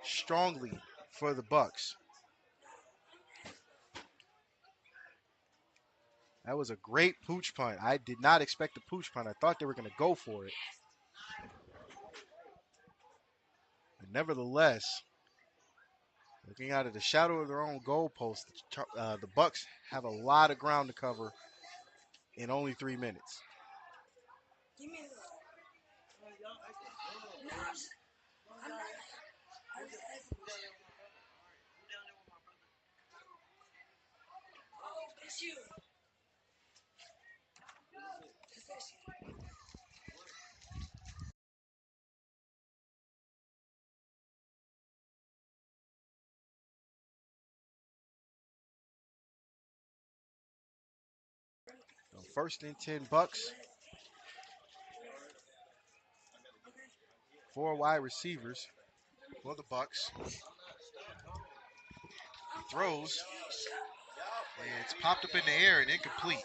strongly for the Bucs. That was a great pooch punt. I did not expect a pooch punt. I thought they were going to go for it. But nevertheless, looking out of the shadow of their own goalpost, the Bucs have a lot of ground to cover in only 3 minutes. So first and 10 Bucs. 4 wide receivers for the Bucs. He throws, and it's popped up in the air and incomplete.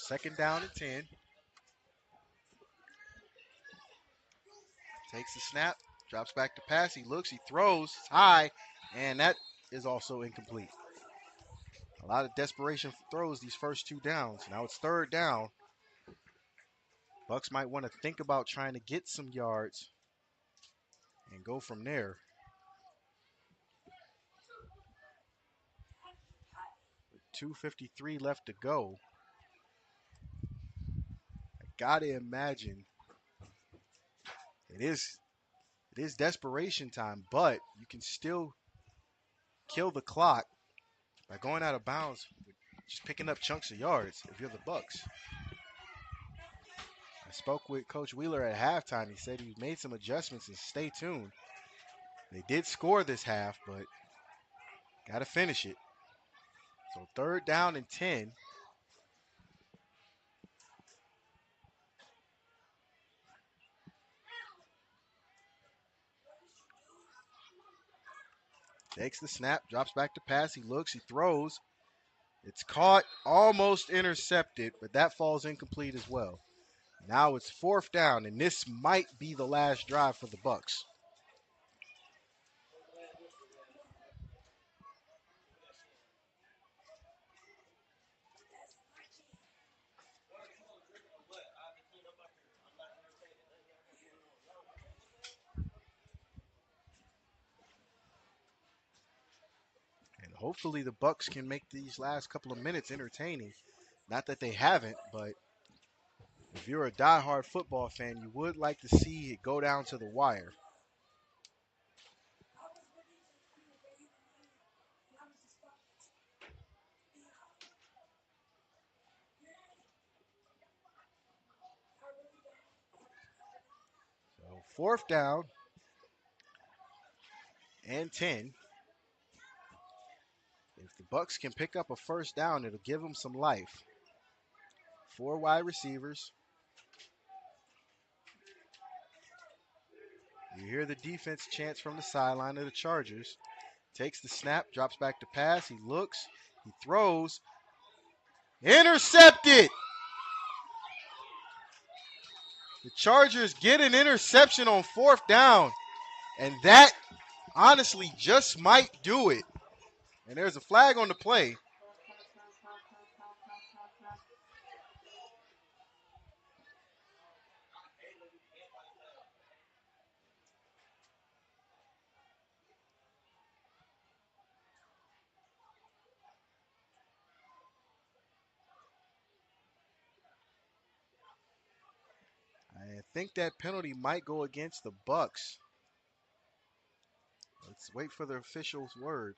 Second down and 10. Takes the snap, drops back to pass. He looks, he throws, it's high, and that is also incomplete. A lot of desperation throws these first 2 downs. Now it's third down. Bucs might want to think about trying to get some yards and go from there. With 2:53 left to go. I gotta imagine it is desperation time, but you can still kill the clock by going out of bounds, just picking up chunks of yards if you're the Bucs. I spoke with Coach Wheeler at halftime. He said he made some adjustments and stay tuned. They did score this half, but got to finish it. So third down and 10. Takes the snap, drops back to pass. He looks, he throws. It's caught, almost intercepted, but that falls incomplete as well. Now it's fourth down, and this might be the last drive for the Bucs. hopefully the Bucks can make these last couple of minutes entertaining. Not that they haven't, but if you're a diehard football fan, you would like to see it go down to the wire. So 4th down and 10. If the Bucks can pick up a first down, it'll give them some life. 4 wide receivers. You hear the defense chants from the sideline of the Chargers. Takes the snap, drops back to pass. He looks, he throws. Intercepted! The Chargers get an interception on 4th down. And that honestly just might do it. And there's a flag on the play. I think that penalty might go against the Bucks. Let's wait for the official's word.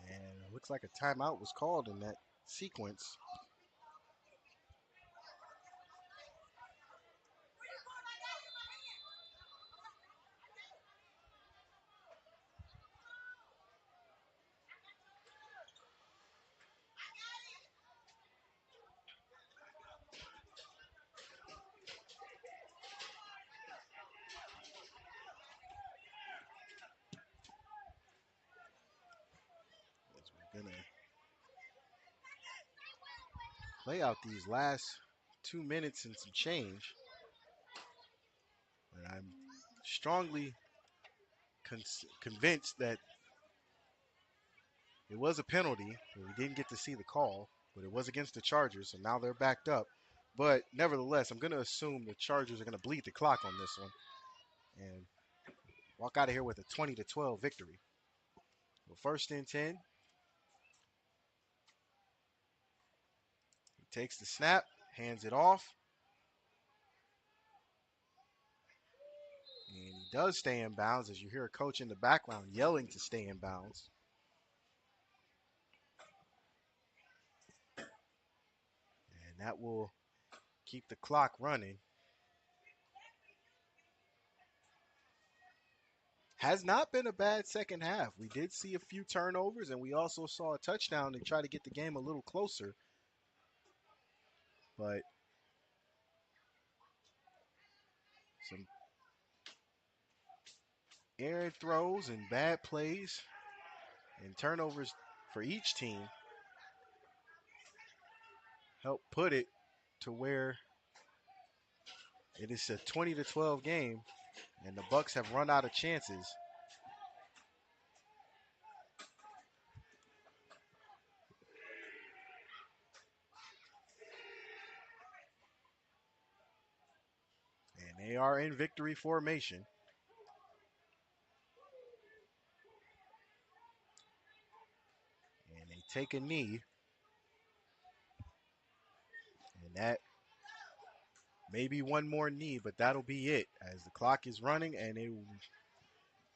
And it looks like a timeout was called in that sequence. We're going to play out these last 2 minutes and some change. And I'm strongly convinced that it was a penalty. We didn't get to see the call, but it was against the Chargers, so now they're backed up. But nevertheless, I'm going to assume the Chargers are going to bleed the clock on this one and walk out of here with a 20-12 victory. Well, 1st and 10. He takes the snap, hands it off, and he does stay in bounds as you hear a coach in the background yelling to stay in bounds. And that will keep the clock running. Has not been a bad second half. We did see a few turnovers, and we also saw a touchdown to try to get the game a little closer. But some errant throws and bad plays and turnovers for each team help put it to where it is a 20-12 game, and the Bucks have run out of chances. And they are in victory formation. And they take a knee. And that maybe one more knee, but that'll be it as the clock is running and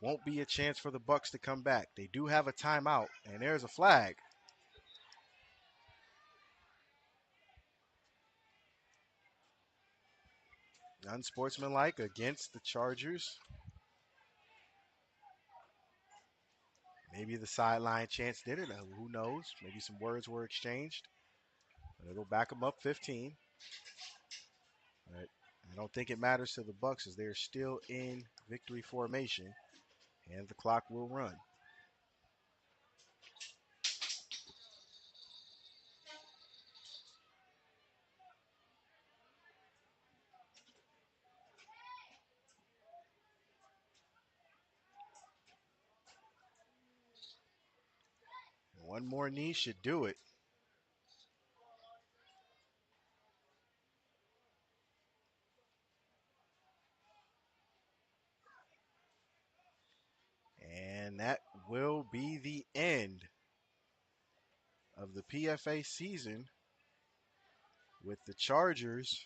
Won't be a chance for the Bucs to come back. They do have a timeout, and there's a flag. Unsportsmanlike against the Chargers. Maybe the sideline chants did it. Who knows? Maybe some words were exchanged. But it'll back them up 15. But I don't think it matters to the Bucs as they're still in victory formation, and the clock will run. One more knee should do it. And that will be the end of the PFA season, with the Chargers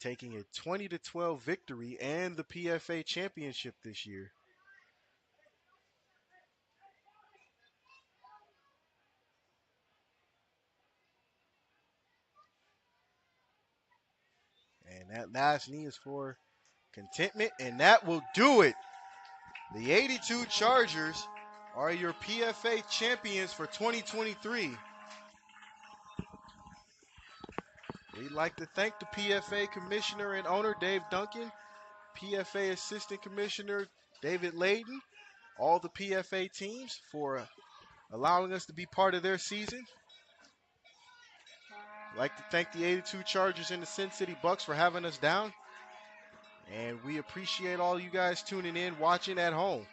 taking a 20-12 victory and the PFA championship this year. And that last knee is for contentment, and that will do it. The 82 Chargers are your PFA champions for 2023. We'd like to thank the PFA Commissioner and owner, Dave Duncan, PFA Assistant Commissioner, David Layden, all the PFA teams for allowing us to be part of their season. I'd like to thank the 82 Chargers and the CIn CIty Bucs for having us down. And we appreciate all you guys tuning in, watching at home.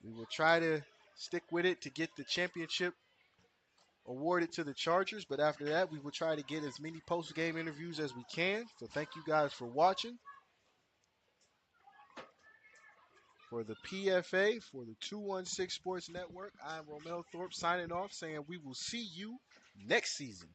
We will try to stick with it to get the championship awarded to the Chargers, but after that, we will try to get as many post-game interviews as we can. So thank you guys for watching. For the PFA, for the 216 Sports Network, I'm Romel Thorpe signing off, saying we will see you next season.